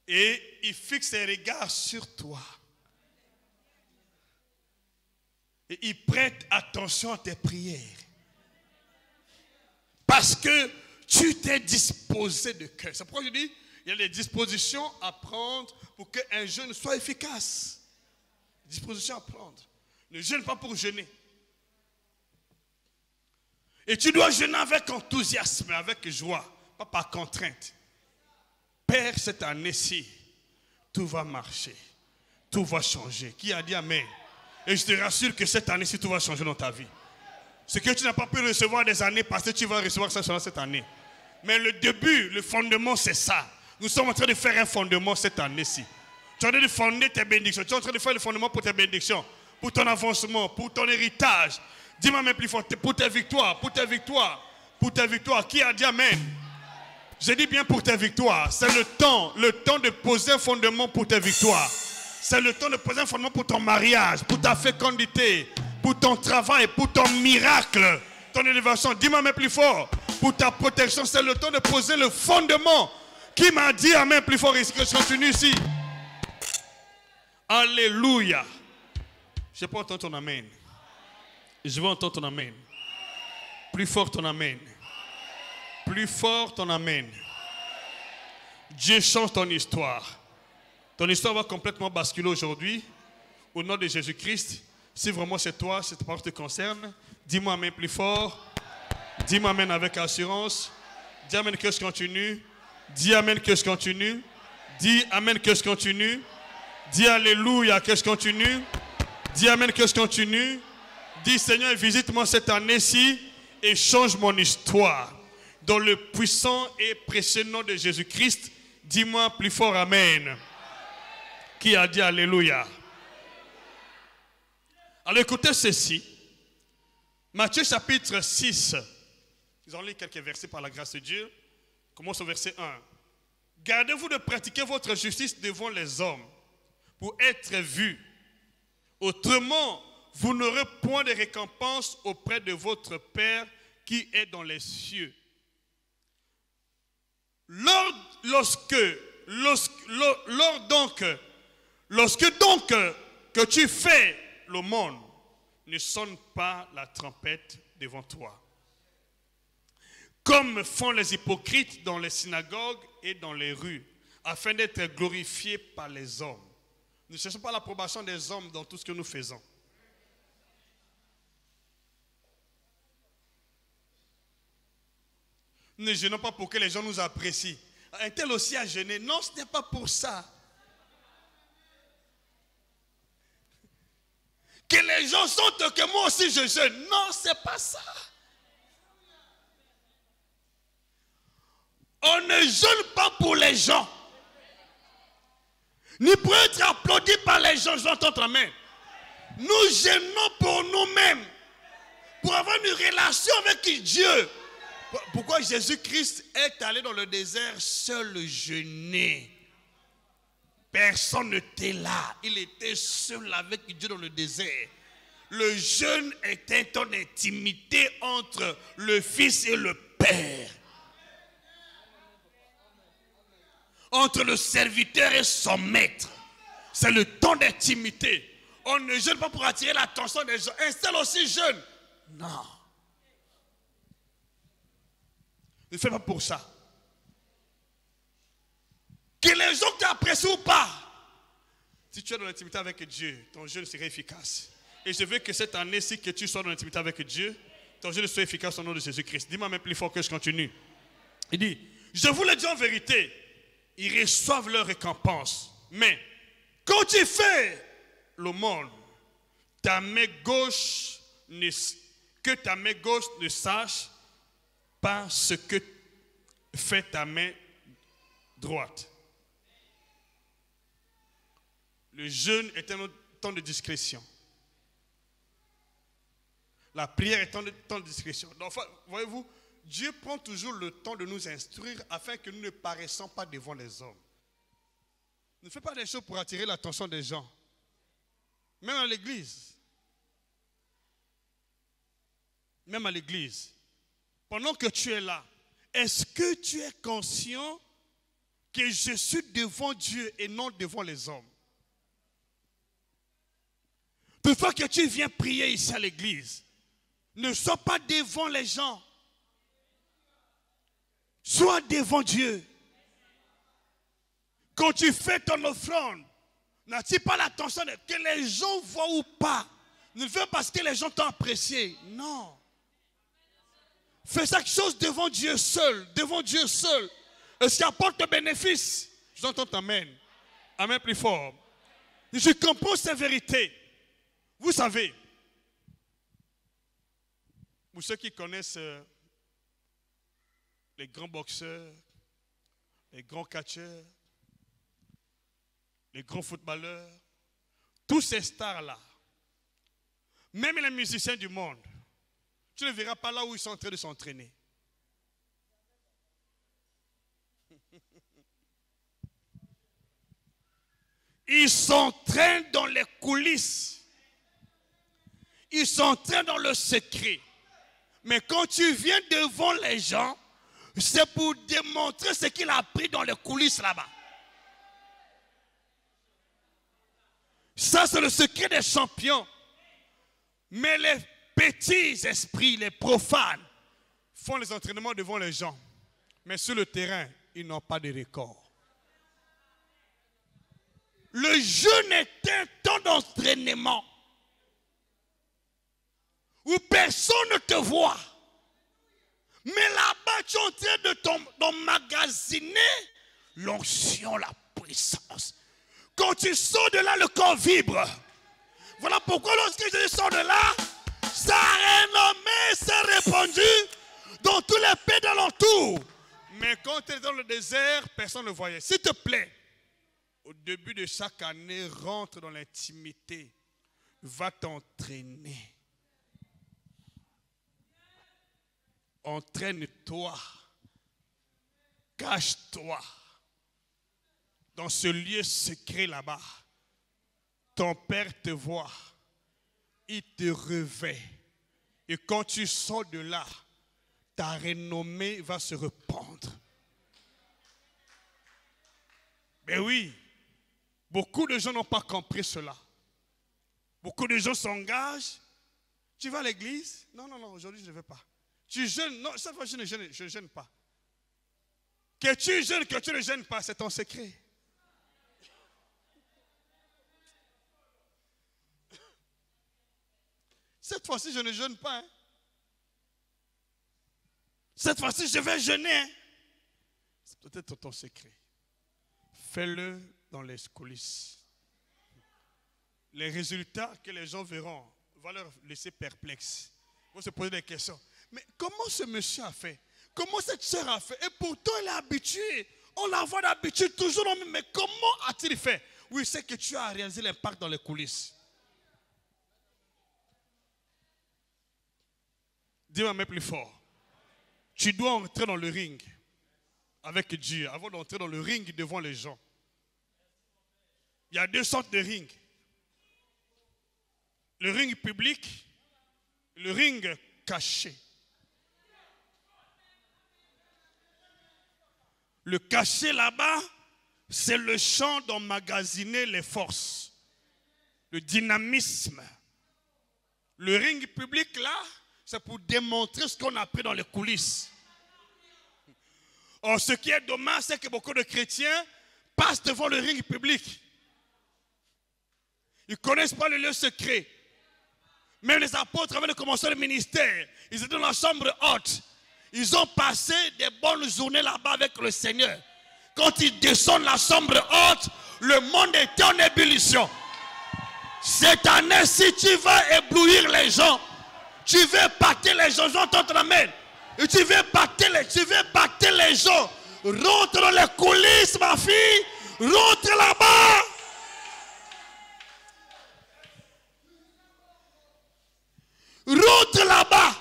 Et il fixe ses regards sur toi. Et il prête attention à tes prières. Parce que tu t'es disposé de cœur. C'est pourquoi je dis, il y a des dispositions à prendre pour qu'un jeûne soit efficace. Dispositions à prendre. Ne jeûne pas pour jeûner. Et tu dois jeûner avec enthousiasme, avec joie, pas par contrainte. Père, cette année-ci, tout va marcher. Tout va changer. Qui a dit Amen? Et je te rassure que cette année-ci, tout va changer dans ta vie. Ce que tu n'as pas pu recevoir des années passées, tu vas recevoir ça cette année. Mais le début, le fondement, c'est ça. Nous sommes en train de faire un fondement cette année-ci. Tu es en train de fonder tes bénédictions. Tu es en train de faire le fondement pour tes bénédictions, pour ton avancement, pour ton héritage. Dis-moi même plus fort, pour tes victoires, pour tes victoires, pour tes victoires. Qui a dit Amen? Je dis bien pour tes victoires. C'est le temps de poser un fondement pour tes victoires. C'est le temps de poser un fondement pour ton mariage, pour ta fécondité, pour ton travail, pour ton miracle, ton élévation. Dis-moi même plus fort, pour ta protection. C'est le temps de poser le fondement. Qui m'a dit Amen plus fort ici, que je continue ici? Alléluia. Je peux entendre ton Amen. Je veux entendre ton Amen. Plus fort ton Amen. Plus fort ton Amen. Dieu change ton histoire. Ton histoire va complètement basculer aujourd'hui. Au nom de Jésus-Christ. Si vraiment c'est toi, cette parole te concerne, dis-moi Amen plus fort. Dis-moi Amen avec assurance. Dis Amen que je continue. Dis Amen que je continue. Dis Amen que je continue. Dis Alléluia que je continue. Dis Amen que je continue. Dis Seigneur, visite-moi cette année-ci et change mon histoire. Dans le puissant et précieux nom de Jésus-Christ, dis-moi plus fort Amen. Qui a dit Alléluia? Alors écoutez ceci. Matthieu chapitre 6. Nous allons lire quelques versets par la grâce de Dieu. Commence au verset 1. Gardez-vous de pratiquer votre justice devant les hommes pour être vus. Autrement, vous n'aurez point de récompense auprès de votre Père qui est dans les cieux. Lorsque donc que tu fais l'aumône, ne sonne pas la trompette devant toi. Comme font les hypocrites dans les synagogues et dans les rues, afin d'être glorifiés par les hommes. Nous ne cherchons pas l'approbation des hommes dans tout ce que nous faisons. Ne jeûnons pas pour que les gens nous apprécient. Un tel aussi a jeûné. Non, ce n'est pas pour ça. Que les gens sentent que moi aussi je jeûne. Non, ce n'est pas ça. On ne jeûne pas pour les gens. Ni pour être applaudi par les gens. J'entends ta main. Nous jeûnons pour nous-mêmes. Pour avoir une relation avec Dieu. Pourquoi Jésus-Christ est allé dans le désert seul jeûner? Personne n'était là. Il était seul avec Dieu dans le désert. Le jeûne est un temps d'intimité entre le Fils et le Père. Entre le serviteur et son maître. C'est le temps d'intimité. On ne jeûne pas pour attirer l'attention des gens. Un seul aussi jeûne. Non. Ne fais pas pour ça. Que les gens t'apprécient ou pas. Si tu es dans l'intimité avec Dieu, ton jeûne sera efficace. Et je veux que cette année-ci, que tu sois dans l'intimité avec Dieu, ton jeûne soit efficace au nom de Jésus-Christ. Dis-moi même plus fort que je continue. Il dit, je vous le dis en vérité, ils reçoivent leur récompense. Mais quand tu fais l'aumône, ta main gauche ne sache pas ce que fait ta main droite. Le jeûne est un temps de discrétion. La prière est un temps de discrétion. Donc, voyez-vous, Dieu prend toujours le temps de nous instruire afin que nous ne paraissons pas devant les hommes. Ne fais pas des choses pour attirer l'attention des gens. Même à l'église. Même à l'église. Pendant que tu es là, est-ce que tu es conscient que je suis devant Dieu et non devant les hommes? Toutefois que tu viens prier ici à l'église, ne sois pas devant les gens. Sois devant Dieu. Quand tu fais ton offrande, n'attire pas l'attention que les gens voient ou pas. Ne le fais pas parce que les gens t'ont apprécié. Non. Fais chaque chose devant Dieu seul. Devant Dieu seul. Et ce qui apporte le bénéfice. J'entends amen. Amen plus fort. Je comprends ces vérités. Vous savez, pour ceux qui connaissent les grands boxeurs, les grands catcheurs, les grands footballeurs, tous ces stars-là, même les musiciens du monde, tu ne verras pas là où ils sont en train de s'entraîner. Ils s'entraînent dans les coulisses. Ils s'entraînent dans le secret. Mais quand tu viens devant les gens, c'est pour démontrer ce qu'il a appris dans les coulisses là-bas. Ça, c'est le secret des champions. Mais les petits esprits, les profanes, font les entraînements devant les gens. Mais sur le terrain, ils n'ont pas de record. Le jeûne est un temps d'entraînement où personne ne te voit. Mais là-bas, tu es en train d'emmagasiner l'onction, la puissance. Quand tu sors de là, le corps vibre. Voilà pourquoi lorsque je sors de là, ça a renommé, ça a répandu dans tous les pays d'alentour. Mais quand tu es dans le désert, personne ne le voyait. S'il te plaît, au début de chaque année, rentre dans l'intimité. Va t'entraîner. Entraîne-toi. Cache-toi. Dans ce lieu secret là-bas. Ton Père te voit. Il te revêt. Et quand tu sors de là, ta renommée va se répandre. Mais oui, beaucoup de gens n'ont pas compris cela. Beaucoup de gens s'engagent. Tu vas à l'église? Non, aujourd'hui je ne vais pas. Tu jeûnes? Non, cette fois je ne jeûne pas. Que tu jeûnes, que tu ne jeûnes pas, c'est ton secret. Cette fois-ci, je ne jeûne pas. Hein. Cette fois-ci, je vais jeûner. Hein. C'est peut-être ton secret. Fais-le dans les coulisses. Les résultats que les gens verront vont leur laisser perplexes. Ils vont se poser des questions. Mais comment ce monsieur a fait? Comment cette sœur a fait? Et pourtant, elle est habituée. On la voit d'habitude toujours. Mais comment a-t-il fait? Oui, c'est que tu as réalisé l'impact dans les coulisses. Dis-moi mais plus fort. Tu dois entrer dans le ring avec Dieu avant d'entrer dans le ring devant les gens. Il y a deux sortes de rings. Le ring public, le ring caché. Le caché là-bas, c'est le champ d'emmagasiner les forces, le dynamisme. Le ring public là, c'est pour démontrer ce qu'on a appris dans les coulisses. Or, ce qui est dommage, c'est que beaucoup de chrétiens passent devant le ring public. Ils ne connaissent pas le lieu secret. Même les apôtres, avant de commencer le ministère, ils étaient dans la chambre haute. Ils ont passé des bonnes journées là-bas avec le Seigneur. Quand ils descendent la chambre haute, le monde était en ébullition. Cette année, si tu veux éblouir les gens, tu veux battre les gens, j'entends ton amen. Et tu veux battre les gens. Rentre dans les coulisses, ma fille. Rentre là-bas. Rentre là-bas.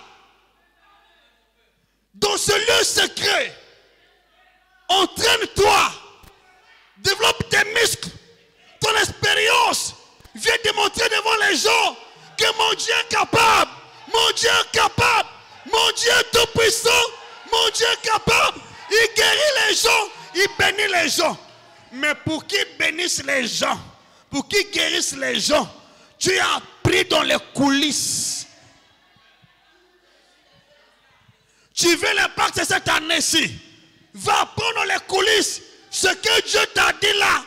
Dans ce lieu secret. Entraîne-toi. Développe tes muscles. Ton expérience. Viens démontrer devant les gens que mon Dieu est capable. Mon Dieu est capable. Mon Dieu est tout puissant. Mon Dieu est capable. Il guérit les gens. Il bénit les gens. Mais pour qu'il bénisse les gens, pour qu'il guérisse les gens, tu as appris dans les coulisses. Tu veux l'impact de cette année-ci. Va apprendre dans les coulisses. Ce que Dieu t'a dit là,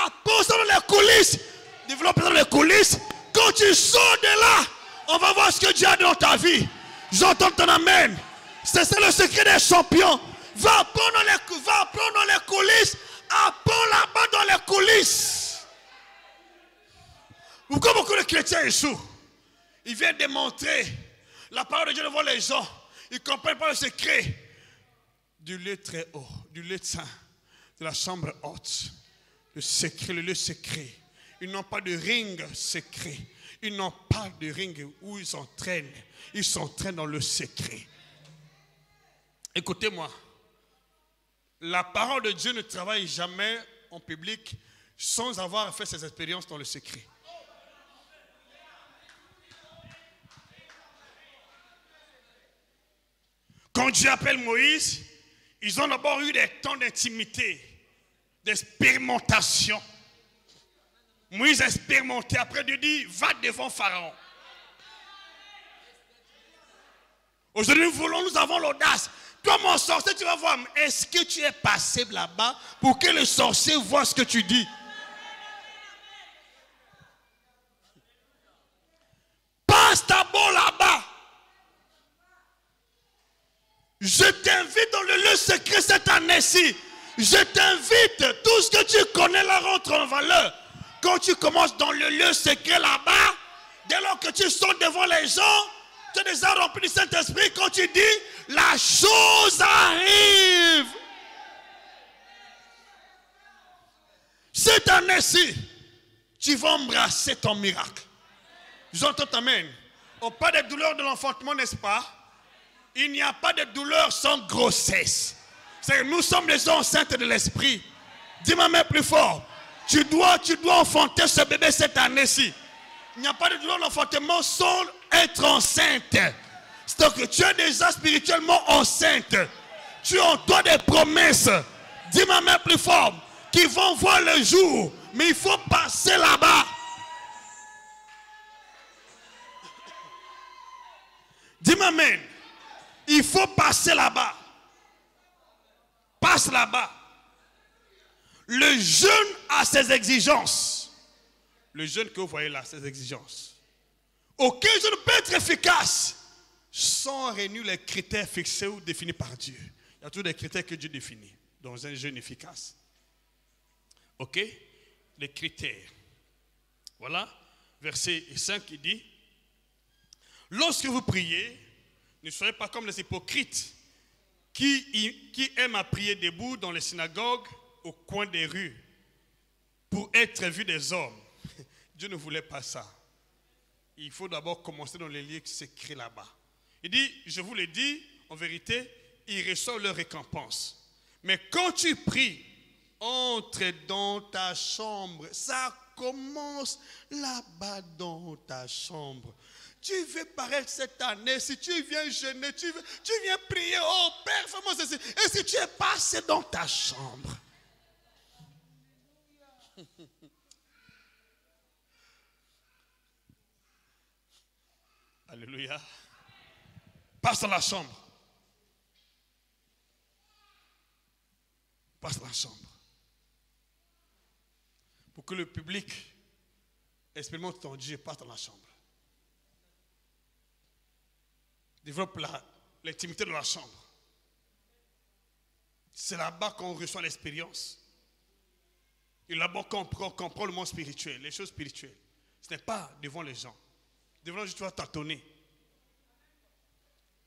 apprends ça dans les coulisses. Développe dans les coulisses. Quand tu sors de là, on va voir ce que Dieu a dit dans ta vie. J'entends ton amen. C'est ça le secret des champions. Va apprendre dans les coulisses. Apprends là-bas dans les coulisses. Pourquoi beaucoup de chrétiens échouent? Ils viennent démontrer la parole de Dieu devant les gens. Ils ne comprennent pas le secret du lieu très haut, du lieu saint, de la chambre haute. Le secret, le lieu secret. Ils n'ont pas de ring secret. Ils n'ont pas de ring où ils s'entraînent. Ils s'entraînent dans le secret. Écoutez-moi. La parole de Dieu ne travaille jamais en public sans avoir fait ses expériences dans le secret. Quand Dieu appelle Moïse, ils ont d'abord eu des temps d'intimité, d'expérimentation. Moïse a expérimenté. Après, Dieu dit, va devant Pharaon. Aujourd'hui, nous avons l'audace. Toi, mon sorcier, tu vas voir, est-ce que tu es passé là-bas pour que le sorcier voit ce que tu dis? Passe d'abord là-bas. Je t'invite dans le lieu secret cette année-ci. Je t'invite, tout ce que tu connais là rentre en valeur. Quand tu commences dans le lieu secret là-bas, dès lors que tu sors devant les gens, tu es déjà rempli du Saint-Esprit. Quand tu dis, la chose arrive. Cette année-ci, tu vas embrasser ton miracle. J'entends amen. On parle des douleurs de l'enfantement, n'est-ce pas? Il n'y a pas de douleur sans grossesse. Nous sommes les gens enceintes de l'esprit. Dis-moi même plus fort. Tu dois enfanter ce bébé cette année-ci. Il n'y a pas de douleur d'enfantement sans être enceinte. C'est que tu es déjà spirituellement enceinte. Tu as en toi des promesses. Dis-moi même plus fort. Qui vont voir le jour. Mais il faut passer là-bas. Dis-moi amen. Il faut passer là-bas. Passe là-bas. Le jeûne a ses exigences. Le jeûne que vous voyez là, ses exigences. Aucun jeûne ne peut être efficace sans réunir les critères fixés ou définis par Dieu. Il y a tous des critères que Dieu définit dans un jeûne efficace. Ok? Les critères. Voilà. Verset 5 qui dit, lorsque vous priez, ne soyez pas comme les hypocrites qui aiment à prier debout dans les synagogues au coin des rues pour être vus des hommes. Dieu ne voulait pas ça. Il faut d'abord commencer dans les lieux qui s'écrivent là-bas. Il dit, je vous le dis, en vérité, ils reçoivent leur récompense. Mais quand tu pries, entre dans ta chambre. Ça commence là-bas dans ta chambre. Tu veux paraître cette année, si tu viens jeûner, tu viens prier, oh Père, fais-moi ceci. Et si tu es passé dans ta chambre. Alléluia. Passe dans la chambre. Passe dans la chambre. Pour que le public expérimente ton Dieu, passe dans la chambre. Développe l'intimité de la chambre. C'est là-bas qu'on reçoit l'expérience. Et là-bas qu'on comprend le monde spirituel, les choses spirituelles. Ce n'est pas devant les gens. Devant les gens, tu vas tâtonner.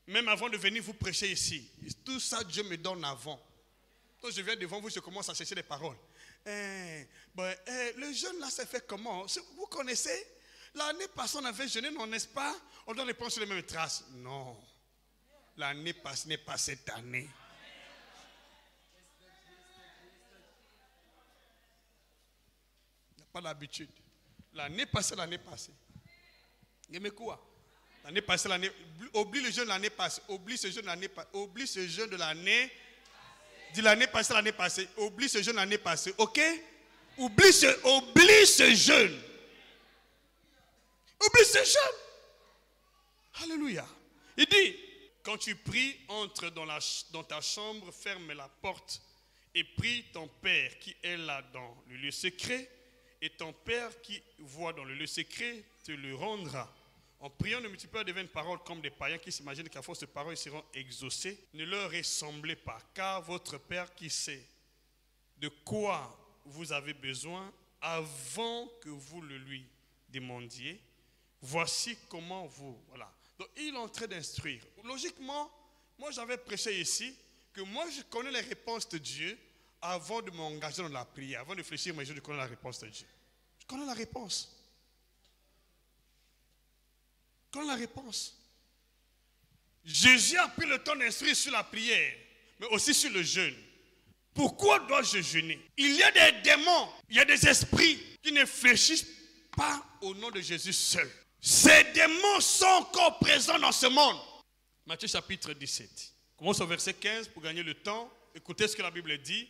Même avant de venir vous prêcher ici, tout ça, Dieu me donne avant. Quand je viens devant vous, je commence à chercher des paroles. Le jeûne là, c'est fait comment? Vous connaissez? L'année passée, on avait jeûné, non, n'est-ce pas? On doit reprendre sur les mêmes traces. Non. L'année passée n'est pas cette année. Il n'y a pas d'habitude. L'année passée. Mais quoi? L'année passée, oublie le jeûne de l'année passée. Oublie ce jeûne de l'année passée. Oublie ce jeûne de l'année. Dis l'année passée. Oublie ce jeûne de l'année passée. Ok? Oublie ce jeûne. Oublie ce jeûne. Alléluia. Il dit, quand tu pries, entre dans ta chambre, ferme la porte et prie ton Père qui est là dans le lieu secret. Et ton Père qui voit dans le lieu secret te le rendra. En priant, ne multipliez pas de vaines paroles comme des païens qui s'imaginent qu'à force de paroles, ils seront exaucés. Ne leur ressemblez pas, car votre Père qui sait de quoi vous avez besoin avant que vous le lui demandiez, voici comment vous... Voilà. Donc, il est en train d'instruire. Logiquement, moi j'avais prêché ici que moi je connais les réponses de Dieu avant de m'engager dans la prière, avant de réfléchir, mais je connais la réponse de Dieu. Je connais la réponse. La réponse. Jésus a pris le temps d'instruire sur la prière, mais aussi sur le jeûne. Pourquoi dois-je jeûner? Il y a des démons, il y a des esprits qui ne fléchissent pas au nom de Jésus seul. Ces démons sont encore présents dans ce monde. Matthieu chapitre 17. Commence au verset 15 pour gagner le temps. Écoutez ce que la Bible dit.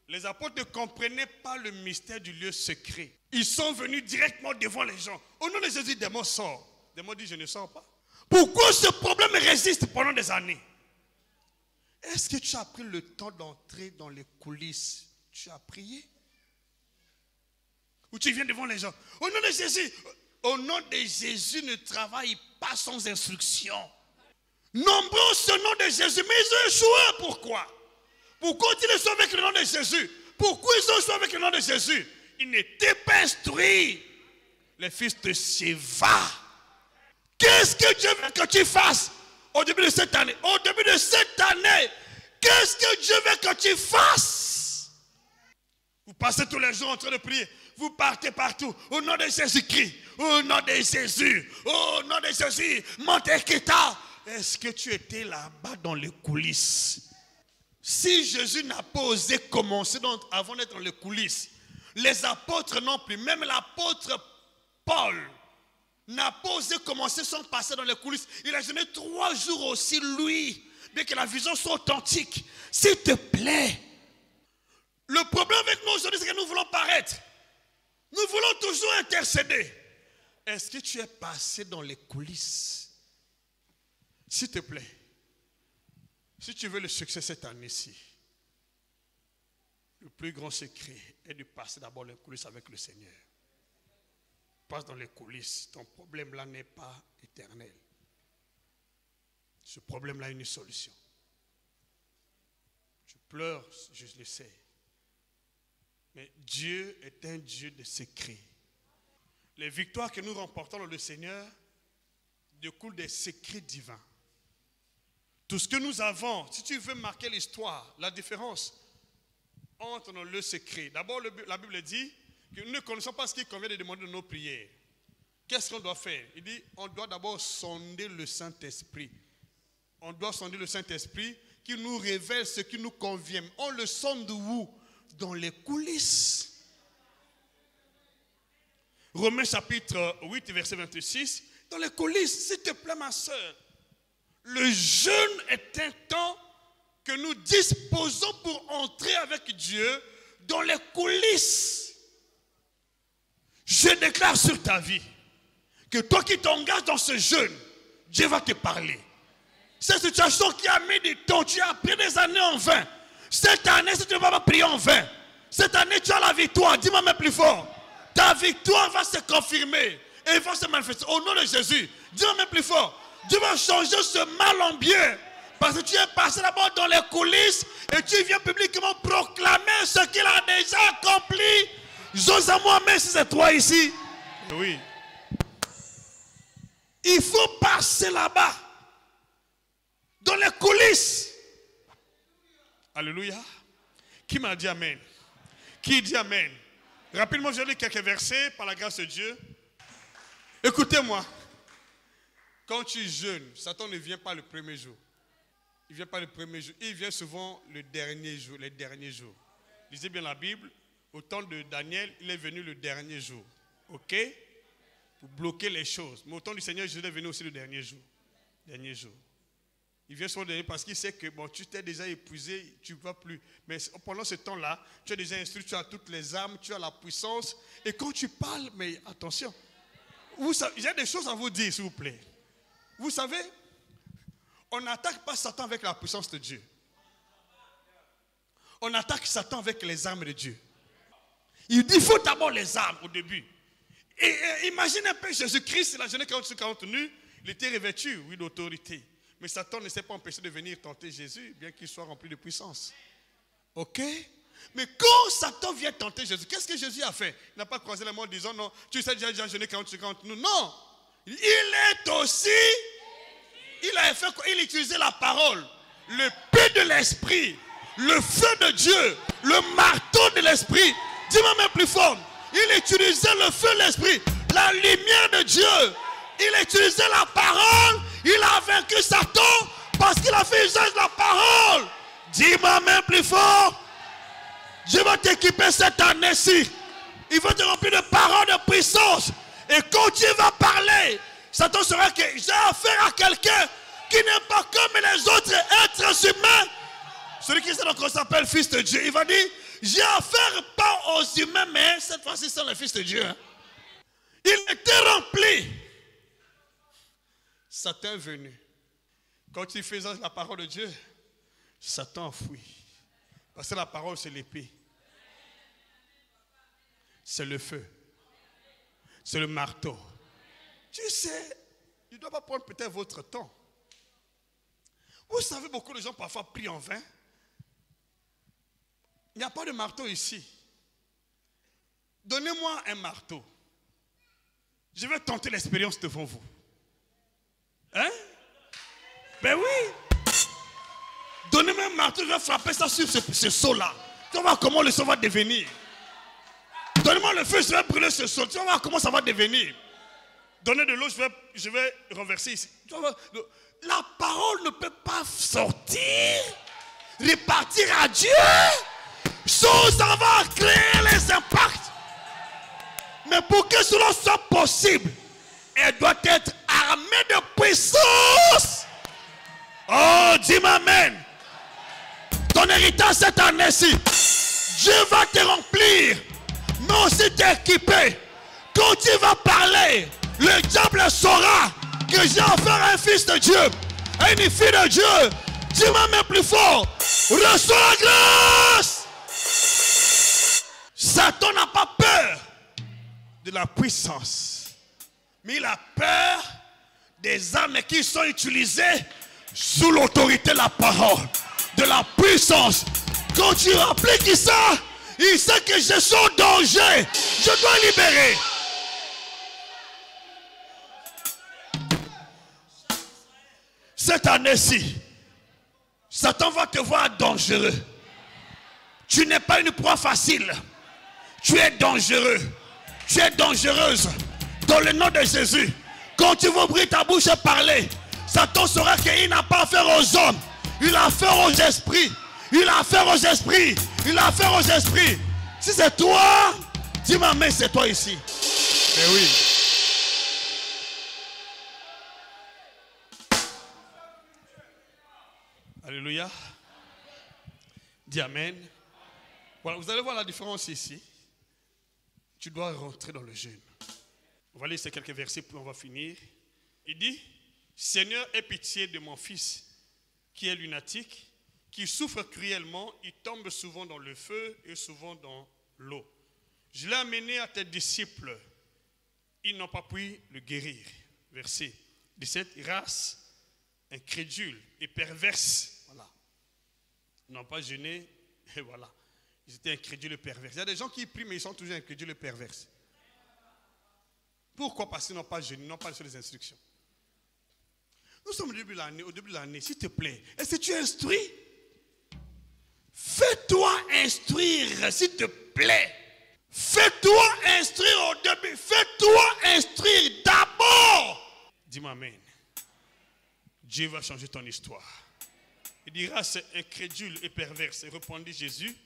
Les apôtres ne comprenaient pas le mystère du lieu secret. Ils sont venus directement devant les gens. Au nom de Jésus, les démons sortent. Les démons disent, je ne sors pas. Pourquoi ce problème résiste pendant des années? Est-ce que tu as pris le temps d'entrer dans les coulisses? Tu as prié? Ou tu viens devant les gens? Au nom de Jésus, ne travaille pas sans instruction. Nombreux ce nom de Jésus, mais ils ont échoué. Pourquoi? Pourquoi ils échouent avec le nom de Jésus? Pourquoi ils ont échoué avec le nom de Jésus? Ils n'étaient pas instruits. Les fils de Séva. Qu'est-ce que Dieu veut que tu fasses au début de cette année? Au début de cette année, qu'est-ce que Dieu veut que tu fasses? Vous passez tous les jours en train de prier. Vous partez partout. Au nom de Jésus-Christ. Au nom de Jésus. Au nom de Jésus. Montekita. Est-ce que tu étais là-bas dans les coulisses? Si Jésus n'a pas osé commencer avant d'être dans les coulisses, les apôtres non plus. Même l'apôtre Paul n'a pas osé commencer sans passer dans les coulisses. Il a jeûné 3 jours aussi, lui. Bien que la vision soit authentique. S'il te plaît. Le problème avec nous aujourd'hui, c'est que nous voulons paraître. Nous voulons toujours intercéder. Est-ce que tu es passé dans les coulisses? S'il te plaît. Si tu veux le succès cette année-ci, le plus grand secret est de passer d'abord les coulisses avec le Seigneur. Passe dans les coulisses. Ton problème là n'est pas éternel. ce problème-là a une solution. Je pleure, je le sais. Mais Dieu est un Dieu de secrets. Les victoires que nous remportons dans le Seigneur découlent des secrets divins. Tout ce que nous avons, si tu veux marquer l'histoire, la différence entre le secret. D'abord, la Bible dit que nous ne connaissons pas ce qu'il convient de demander de nos prières. Qu'est-ce qu'on doit faire? Il dit, on doit d'abord sonder le Saint-Esprit. On doit sonder le Saint-Esprit qui nous révèle ce qui nous convient. On le sonde où? Dans les coulisses. Romains chapitre 8, verset 26. Dans les coulisses, s'il te plaît ma soeur. Le jeûne est un temps que nous disposons pour entrer avec Dieu dans les coulisses. Je déclare sur ta vie que toi qui t'engages dans ce jeûne, Dieu va te parler. Cette situation qui a mis du temps, tu as pris des années en vain. Cette année, si tu ne vas pas prier en vain, cette année tu as la victoire. Dis-moi même plus fort. Ta victoire va se confirmer et va se manifester. Au nom de Jésus, dis-moi même plus fort. Dieu va changer ce mal en bien. Parce que tu es passé d'abord dans les coulisses et tu viens publiquement proclamer ce qu'il a déjà accompli. J'ose à moi-même si c'est toi ici. Oui. Il faut passer là-bas. Dans les coulisses. Alléluia. Qui m'a dit amen? Qui dit amen? Rapidement, je lis quelques versets par la grâce de Dieu. Écoutez-moi. Quand tu jeûnes, Satan ne vient pas le premier jour. Il ne vient pas le premier jour. Il vient souvent le dernier jour, les derniers jours. Lisez bien la Bible. Au temps de Daniel, il est venu le dernier jour. Ok? Pour bloquer les choses. Mais au temps du Seigneur, Jésus est venu aussi le dernier jour. Dernier jour. Il vient souvent le dernier parce qu'il sait que bon, tu t'es déjà épuisé, tu ne vas plus. Mais pendant ce temps-là, tu es déjà instruit, tu as toutes les armes, tu as la puissance. Et quand tu parles, mais attention, j'ai des choses à vous dire, s'il vous plaît. Vous savez, on n'attaque pas Satan avec la puissance de Dieu. On attaque Satan avec les armes de Dieu. Il dit, il faut d'abord les armes au début. Et imagine un peu Jésus-Christ, la journée 40 nuits, il était revêtu, oui, d'autorité. Mais Satan ne s'est pas empêché de venir tenter Jésus, bien qu'il soit rempli de puissance. Ok? Mais quand Satan vient tenter Jésus, qu'est-ce que Jésus a fait? Il n'a pas croisé les mains en disant, non, tu sais déjà jeûner 40 nuits. Non! Il est aussi, il utilisait la parole, le paix de l'esprit, le feu de Dieu, le marteau de l'esprit. Dis-moi même plus fort. Il utilisait le feu de l'esprit, la lumière de Dieu. Il utilisait la parole. Il a vaincu Satan parce qu'il a fait usage de la parole. Dis-moi même plus fort. Dieu va t'équiper cette année-ci. Il va te remplir de paroles de puissance. Et quand tu vas parler, Satan saura que j'ai affaire à quelqu'un qui n'est pas comme les autres êtres humains. Celui qui s'appelle fils de Dieu, il va dire, j'ai affaire pas aux humains, mais cette fois-ci c'est le fils de Dieu. Il était rempli. Satan est venu. Quand il faisait la parole de Dieu, Satan fuit. Parce que la parole c'est l'épée. C'est le feu. C'est le marteau. Tu sais, il ne doit pas prendre peut-être votre temps. Vous savez, beaucoup de gens parfois prient en vain. Il n'y a pas de marteau ici. Donnez-moi un marteau. Je vais tenter l'expérience devant vous. Hein? Ben oui. Donnez-moi un marteau, je vais frapper ça sur ce seau-là. Tu vas voir comment le seau va devenir. Donnez-moi le feu, je vais brûler ce seau. Tu vas voir comment ça va devenir. Donnez de l'eau, je vais renverser ici. La parole ne peut pas sortir, repartir à Dieu, sans avoir créé les impacts. Mais pour que cela soit possible, elle doit être armée de puissance. Oh, dis-moi amen. Ton héritage cette année-ci, Dieu va te remplir, mais aussi t'équiper. Quand tu vas parler, le diable saura que j'ai affaire à un fils de Dieu, à une fille de Dieu. Dis-moi même plus fort, reçois la grâce. Satan n'a pas peur de la puissance, mais il a peur des armes qui sont utilisées Sous l'autorité de la parole, de la puissance. Quand tu appliques ça, il sait que je suis en danger. Je dois libérer. Cette année-ci, Satan va te voir dangereux. Tu n'es pas une proie facile. Tu es dangereux. Tu es dangereuse. Dans le nom de Jésus. Quand tu vas ouvrir ta bouche et parler, Satan saura qu'il n'a pas affaire aux hommes. Il a affaire aux esprits. Il a affaire aux esprits. Il a affaire aux esprits. Si c'est toi, dis-moi, mais c'est toi ici. Mais oui. Alléluia. Dis Amen. Voilà, vous allez voir la différence ici. Tu dois rentrer dans le jeûne. On va lire ces quelques versets puis on va finir. Il dit, Seigneur, aie pitié de mon fils qui est lunatique, qui souffre cruellement, il tombe souvent dans le feu et souvent dans l'eau. Je l'ai amené à tes disciples. Ils n'ont pas pu le guérir. Verset 17, race incrédule et perverse. Voilà. Ils n'ont pas jeûné et voilà. Ils étaient incrédules et perverses. Il y a des gens qui prient mais ils sont toujours incrédules et perverses. Pourquoi? Parce qu'ils n'ont pas jeûné, ils n'ont pas reçu les instructions. Nous sommes au début de l'année, s'il te plaît. Est-ce que tu es instruit? Fais-toi instruire, s'il te plaît. Fais-toi instruire au début. Fais-toi instruire d'abord. Dis-moi amen. Dieu va changer ton histoire. Il dira, c'est incrédule et perverse. Et répondit Jésus,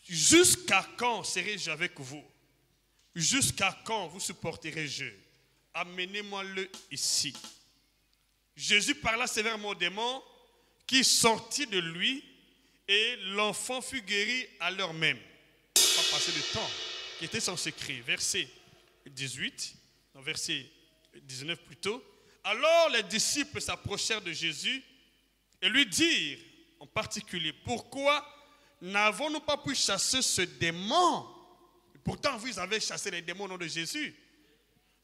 jusqu'à quand serai-je avec vous? Jusqu'à quand vous supporterez-je? Amenez-moi-le ici. Jésus parla sévèrement au démon qui sortit de lui et l'enfant fut guéri à l'heure même. Pas passer de temps qui était son secret. Verset 18, non, verset 19 plutôt. Alors les disciples s'approchèrent de Jésus et lui dirent en particulier, pourquoi n'avons-nous pas pu chasser ce démon? Pourtant, vous avez chassé les démons au nom de Jésus.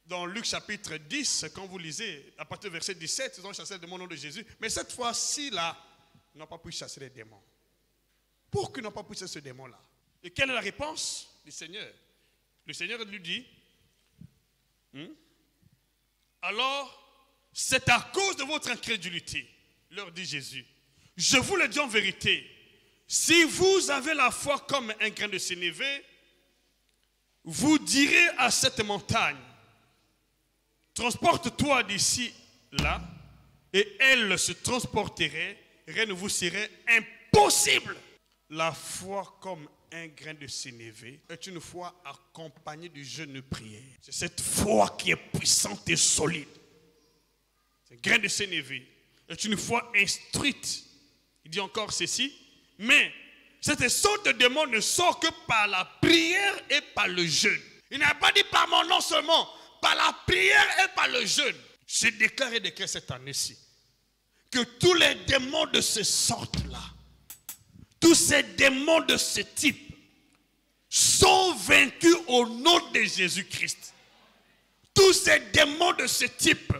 Dans Luc chapitre 10, quand vous lisez, à partir du verset 17, ils ont chassé les démons au nom de Jésus. Mais cette fois-ci, là, ils n'ont pas pu chasser les démons. Pourquoi ils n'ont pas pu chasser ce démon-là? Et quelle est la réponse du Seigneur? Le Seigneur lui dit, alors, c'est à cause de votre incrédulité, leur dit Jésus. Je vous le dis en vérité, si vous avez la foi comme un grain de sénévé, vous direz à cette montagne, transporte-toi d'ici là, et elle se transporterait, rien ne vous serait impossible. La foi comme un grain de sénévé est une foi accompagnée du jeûne de prière. C'est cette foi qui est puissante et solide. Ce grain de sénévé est une foi instruite. Il dit encore ceci, mais cette sorte de démon ne sort que par la prière et par le jeûne. Il n'a pas dit par mon nom seulement, par la prière et par le jeûne. Je déclare et déclare cette année-ci que tous les démons de ce sorte-là, tous ces démons de ce type sont vaincus au nom de Jésus-Christ. Tous ces démons de ce type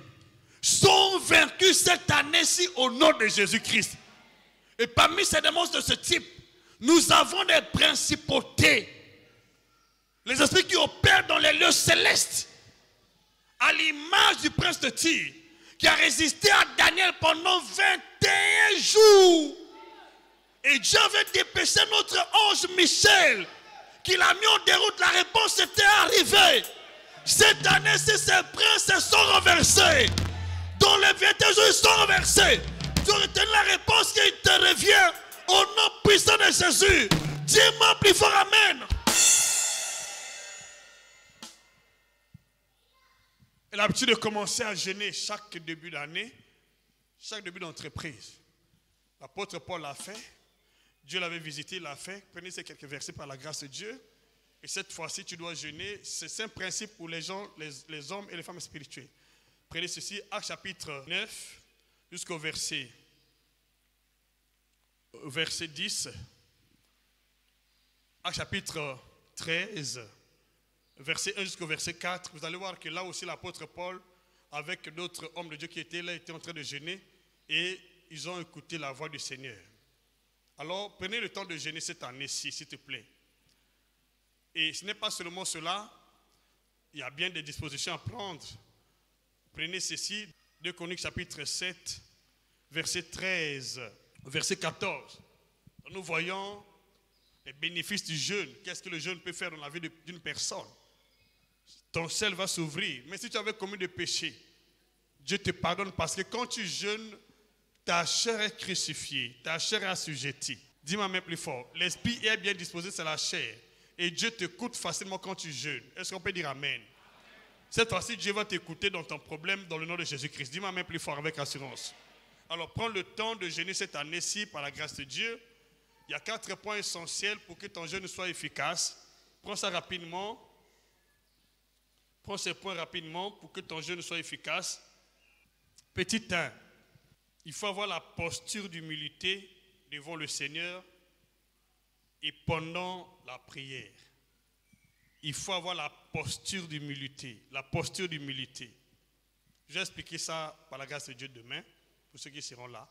sont vaincus cette année-ci au nom de Jésus-Christ. Et parmi ces démons de ce type, nous avons des principautés. Les esprits qui opèrent dans les lieux célestes. À l'image du prince de Tyr, qui a résisté à Daniel pendant 21 jours. Et Dieu avait dépêché notre ange Michel, qui l'a mis en déroute. La réponse était arrivée. Cette année-ci, ces princes sont renversés. Dans les 21 jours, ils sont renversés. Tu retenu la réponse qui te revient au nom puissant de Jésus. Dis-moi plus fort amen. Elle a l'habitude de commencer à jeûner chaque début d'année, chaque début d'entreprise. L'apôtre Paul l'a fait. Dieu l'avait visité, il l'a fait. Prenez ces quelques versets par la grâce de Dieu. Et cette fois-ci, tu dois jeûner. C'est un principe pour les gens, les hommes et les femmes spirituels. Prenez ceci, Actes chapitre 9, jusqu'au verset 10. Actes chapitre 13, verset 1 jusqu'au verset 4. Vous allez voir que là aussi, l'apôtre Paul, avec d'autres hommes de Dieu qui étaient là, était en train de jeûner. et ils ont écouté la voix du Seigneur. Alors, prenez le temps de jeûner cette année-ci, s'il te plaît. Et ce n'est pas seulement cela, il y a bien des dispositions à prendre. Prenez ceci, 2 Chroniques chapitre 7, verset 13, verset 14. Nous voyons les bénéfices du jeûne. Qu'est-ce que le jeûne peut faire dans la vie d'une personne? Ton ciel va s'ouvrir. Mais si tu avais commis des péchés, Dieu te pardonne parce que quand tu jeûnes, ta chair est crucifiée, ta chair est assujettie. Dis-moi même plus fort. L'esprit est bien disposé, c'est la chair. Et Dieu t'écoute facilement quand tu jeûnes. Est-ce qu'on peut dire amen? Cette fois-ci, Dieu va t'écouter dans ton problème dans le nom de Jésus-Christ. Dis-moi même plus fort avec assurance. Alors, prends le temps de jeûner cette année-ci par la grâce de Dieu. Il y a 4 points essentiels pour que ton jeûne soit efficace. Prends ça rapidement. Prends ces points rapidement pour que ton jeûne soit efficace. Petit 1. Il faut avoir la posture d'humilité devant le Seigneur et pendant la prière. Il faut avoir la posture d'humilité. La posture d'humilité. Je vais expliquer ça par la grâce de Dieu demain, pour ceux qui seront là.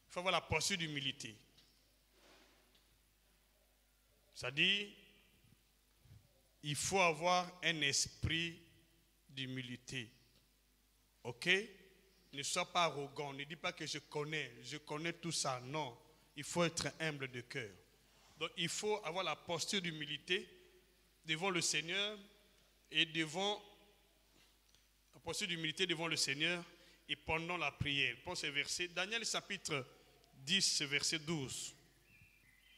Il faut avoir la posture d'humilité. C'est-à-dire, il faut avoir un esprit d'humilité. Ok? Ne sois pas arrogant. Ne dis pas que je connais tout ça. Non. Il faut être humble de cœur. Donc, il faut avoir la posture d'humilité devant le Seigneur et devant la posture d'humilité devant le Seigneur et pendant la prière. Pour ces versets, Daniel chapitre 10, verset 12.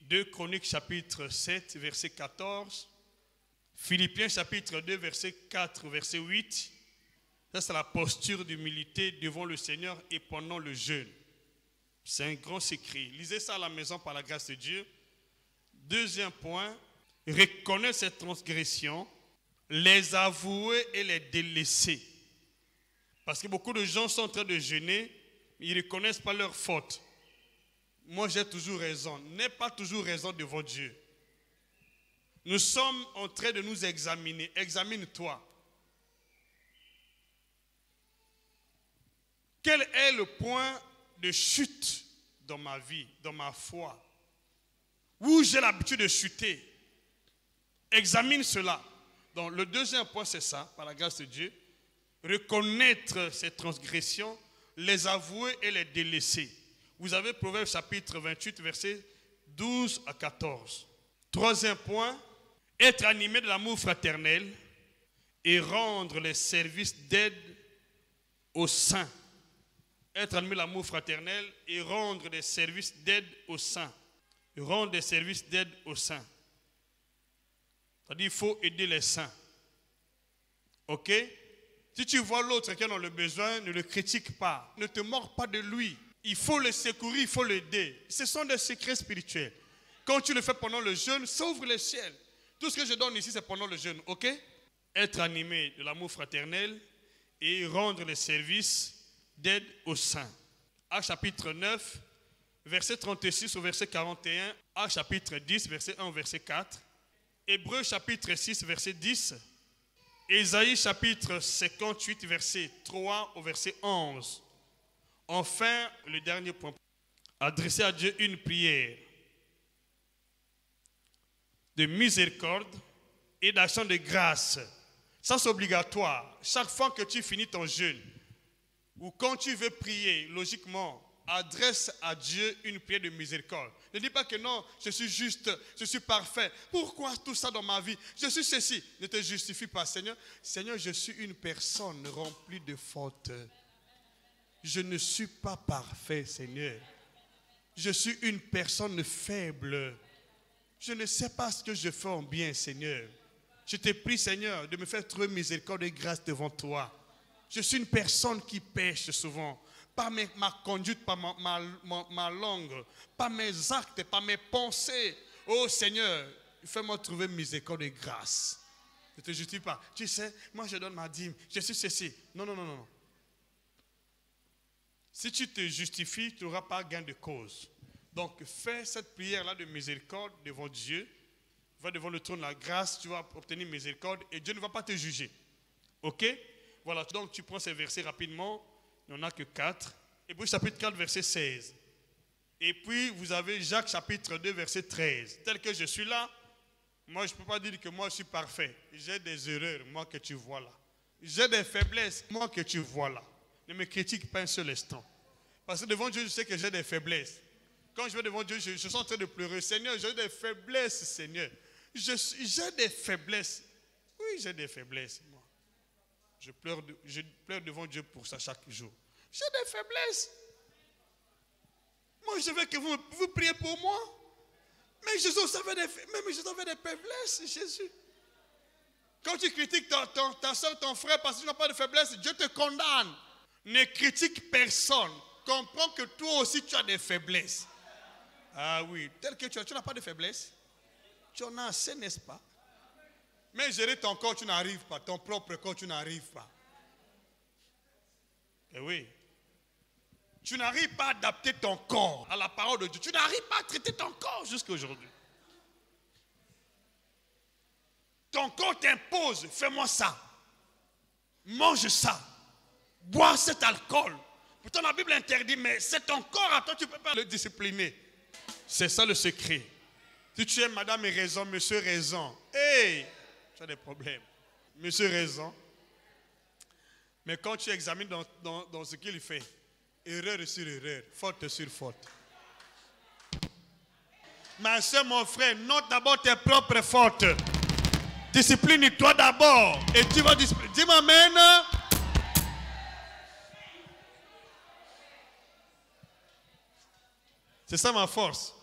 2 Chroniques chapitre 7, verset 14. Philippiens chapitre 2, verset 4, verset 8. Ça, c'est la posture d'humilité devant le Seigneur et pendant le jeûne. C'est un grand secret. Lisez ça à la maison par la grâce de Dieu. Deuxième point, reconnaître ses transgressions, les avouer et les délaisser. Parce que beaucoup de gens sont en train de jeûner, mais ils ne reconnaissent pas leurs fautes. Moi, j'ai toujours raison. N'aie pas toujours raison devant Dieu. Nous sommes en train de nous examiner. Examine-toi. Quel est le point de chute dans ma vie, dans ma foi, où j'ai l'habitude de chuter? Examine cela. Donc, le deuxième point, c'est ça, par la grâce de Dieu. Reconnaître ses transgressions, les avouer et les délaisser. Vous avez Proverbe chapitre 28, versets 12 à 14. Troisième point, être animé de l'amour fraternel et rendre les services d'aide aux saints. Être animé de l'amour fraternel et rendre des services d'aide aux saints. Rendre des services d'aide aux saints. C'est-à-dire qu'il faut aider les saints. Ok? Si tu vois l'autre qui est dans le besoin, ne le critique pas. Ne te mords pas de lui. Il faut le secourir, il faut l'aider. Ce sont des secrets spirituels. Quand tu le fais pendant le jeûne, ça ouvre le ciel. Tout ce que je donne ici, c'est pendant le jeûne. Ok? Être animé de l'amour fraternel et rendre les services d'aide aux saints. Actes chapitre 9, verset 36 au verset 41. Actes chapitre 10, verset 1 au verset 4. Hébreux chapitre 6, verset 10. Ésaïe chapitre 58, verset 3 au verset 11. Enfin, le dernier point. Adresser à Dieu une prière de miséricorde et d'action de grâce. Ça, c'est obligatoire. Chaque fois que tu finis ton jeûne, ou quand tu veux prier, logiquement, adresse à Dieu une prière de miséricorde. Ne dis pas que non, je suis juste, je suis parfait. Pourquoi tout ça dans ma vie? Je suis ceci. Ne te justifie pas, Seigneur. Seigneur, je suis une personne remplie de fautes. Je ne suis pas parfait, Seigneur. Je suis une personne faible. Je ne sais pas ce que je fais en bien, Seigneur. Je te prie, Seigneur, de me faire trouver miséricorde et grâce devant toi. Je suis une personne qui pêche souvent. Pas ma conduite, pas ma langue, pas mes actes, pas mes pensées. Oh Seigneur, fais-moi trouver miséricorde et grâce. Ne te justifie pas. Tu sais, moi je donne ma dîme, je suis ceci. Non, non, non, non. Si tu te justifies, tu n'auras pas gain de cause. Donc fais cette prière-là de miséricorde devant Dieu. Va devant le trône de la grâce, tu vas obtenir miséricorde et Dieu ne va pas te juger. Ok? Voilà, donc tu prends ces versets rapidement. Il n'y en a que 4. Hébreux chapitre 4, verset 16. Et puis, vous avez Jacques chapitre 2, verset 13. Tel que je suis là, moi, je ne peux pas dire que moi, je suis parfait. J'ai des erreurs, moi, que tu vois là. J'ai des faiblesses, moi, que tu vois là. Ne me critique pas un seul instant. Parce que devant Dieu, je sais que j'ai des faiblesses. Quand je vais devant Dieu, je suis en train de pleurer. Seigneur, j'ai des faiblesses, Seigneur. J'ai des faiblesses. Oui, j'ai des faiblesses, moi. Je pleure devant Dieu pour ça chaque jour. J'ai des faiblesses. Moi, je veux que vous priez pour moi. Mais Jésus avait des faiblesses, Jésus. Quand tu critiques ta soeur, ton frère, parce que tu n'as pas de faiblesse, Dieu te condamne. Ne critique personne. Comprends que toi aussi, tu as des faiblesses. Ah oui, tel que tu n'as pas de faiblesse. Tu en as assez, n'est-ce pas? Mais gérer ton corps, tu n'arrives pas. Ton propre corps, tu n'arrives pas. Eh oui. Tu n'arrives pas à adapter ton corps à la parole de Dieu. Tu n'arrives pas à traiter ton corps jusqu'à aujourd'hui. Ton corps t'impose, fais-moi ça. Mange ça. Bois cet alcool. Pourtant la Bible interdit, mais c'est ton corps à toi, tu ne peux pas le discipliner. C'est ça le secret. Si tu es madame et raison, monsieur raison, hey, tu as des problèmes. Monsieur raison. Mais quand tu examines dans ce qu'il fait, erreur sur erreur, faute sur faute. Ma soeur, mon frère, note d'abord tes propres fautes. Discipline-toi d'abord. Et tu vas discipliner. Dis-moi amen. C'est ça ma force.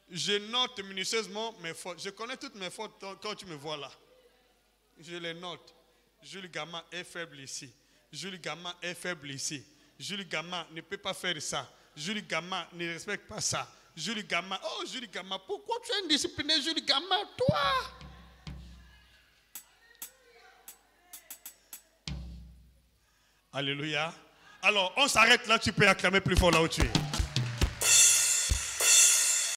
Je note minutieusement mes fautes. Je connais toutes mes fautes quand tu me vois là. Je les note. Jules Gama est faible ici. Jules Gama est faible ici. Jules Gama ne peut pas faire ça. Jules Gama ne respecte pas ça. Jules Gama, oh Jules Gama, pourquoi tu es indiscipliné, Jules Gama, toi? Alléluia. Alors, on s'arrête là, tu peux acclamer plus fort là où tu es.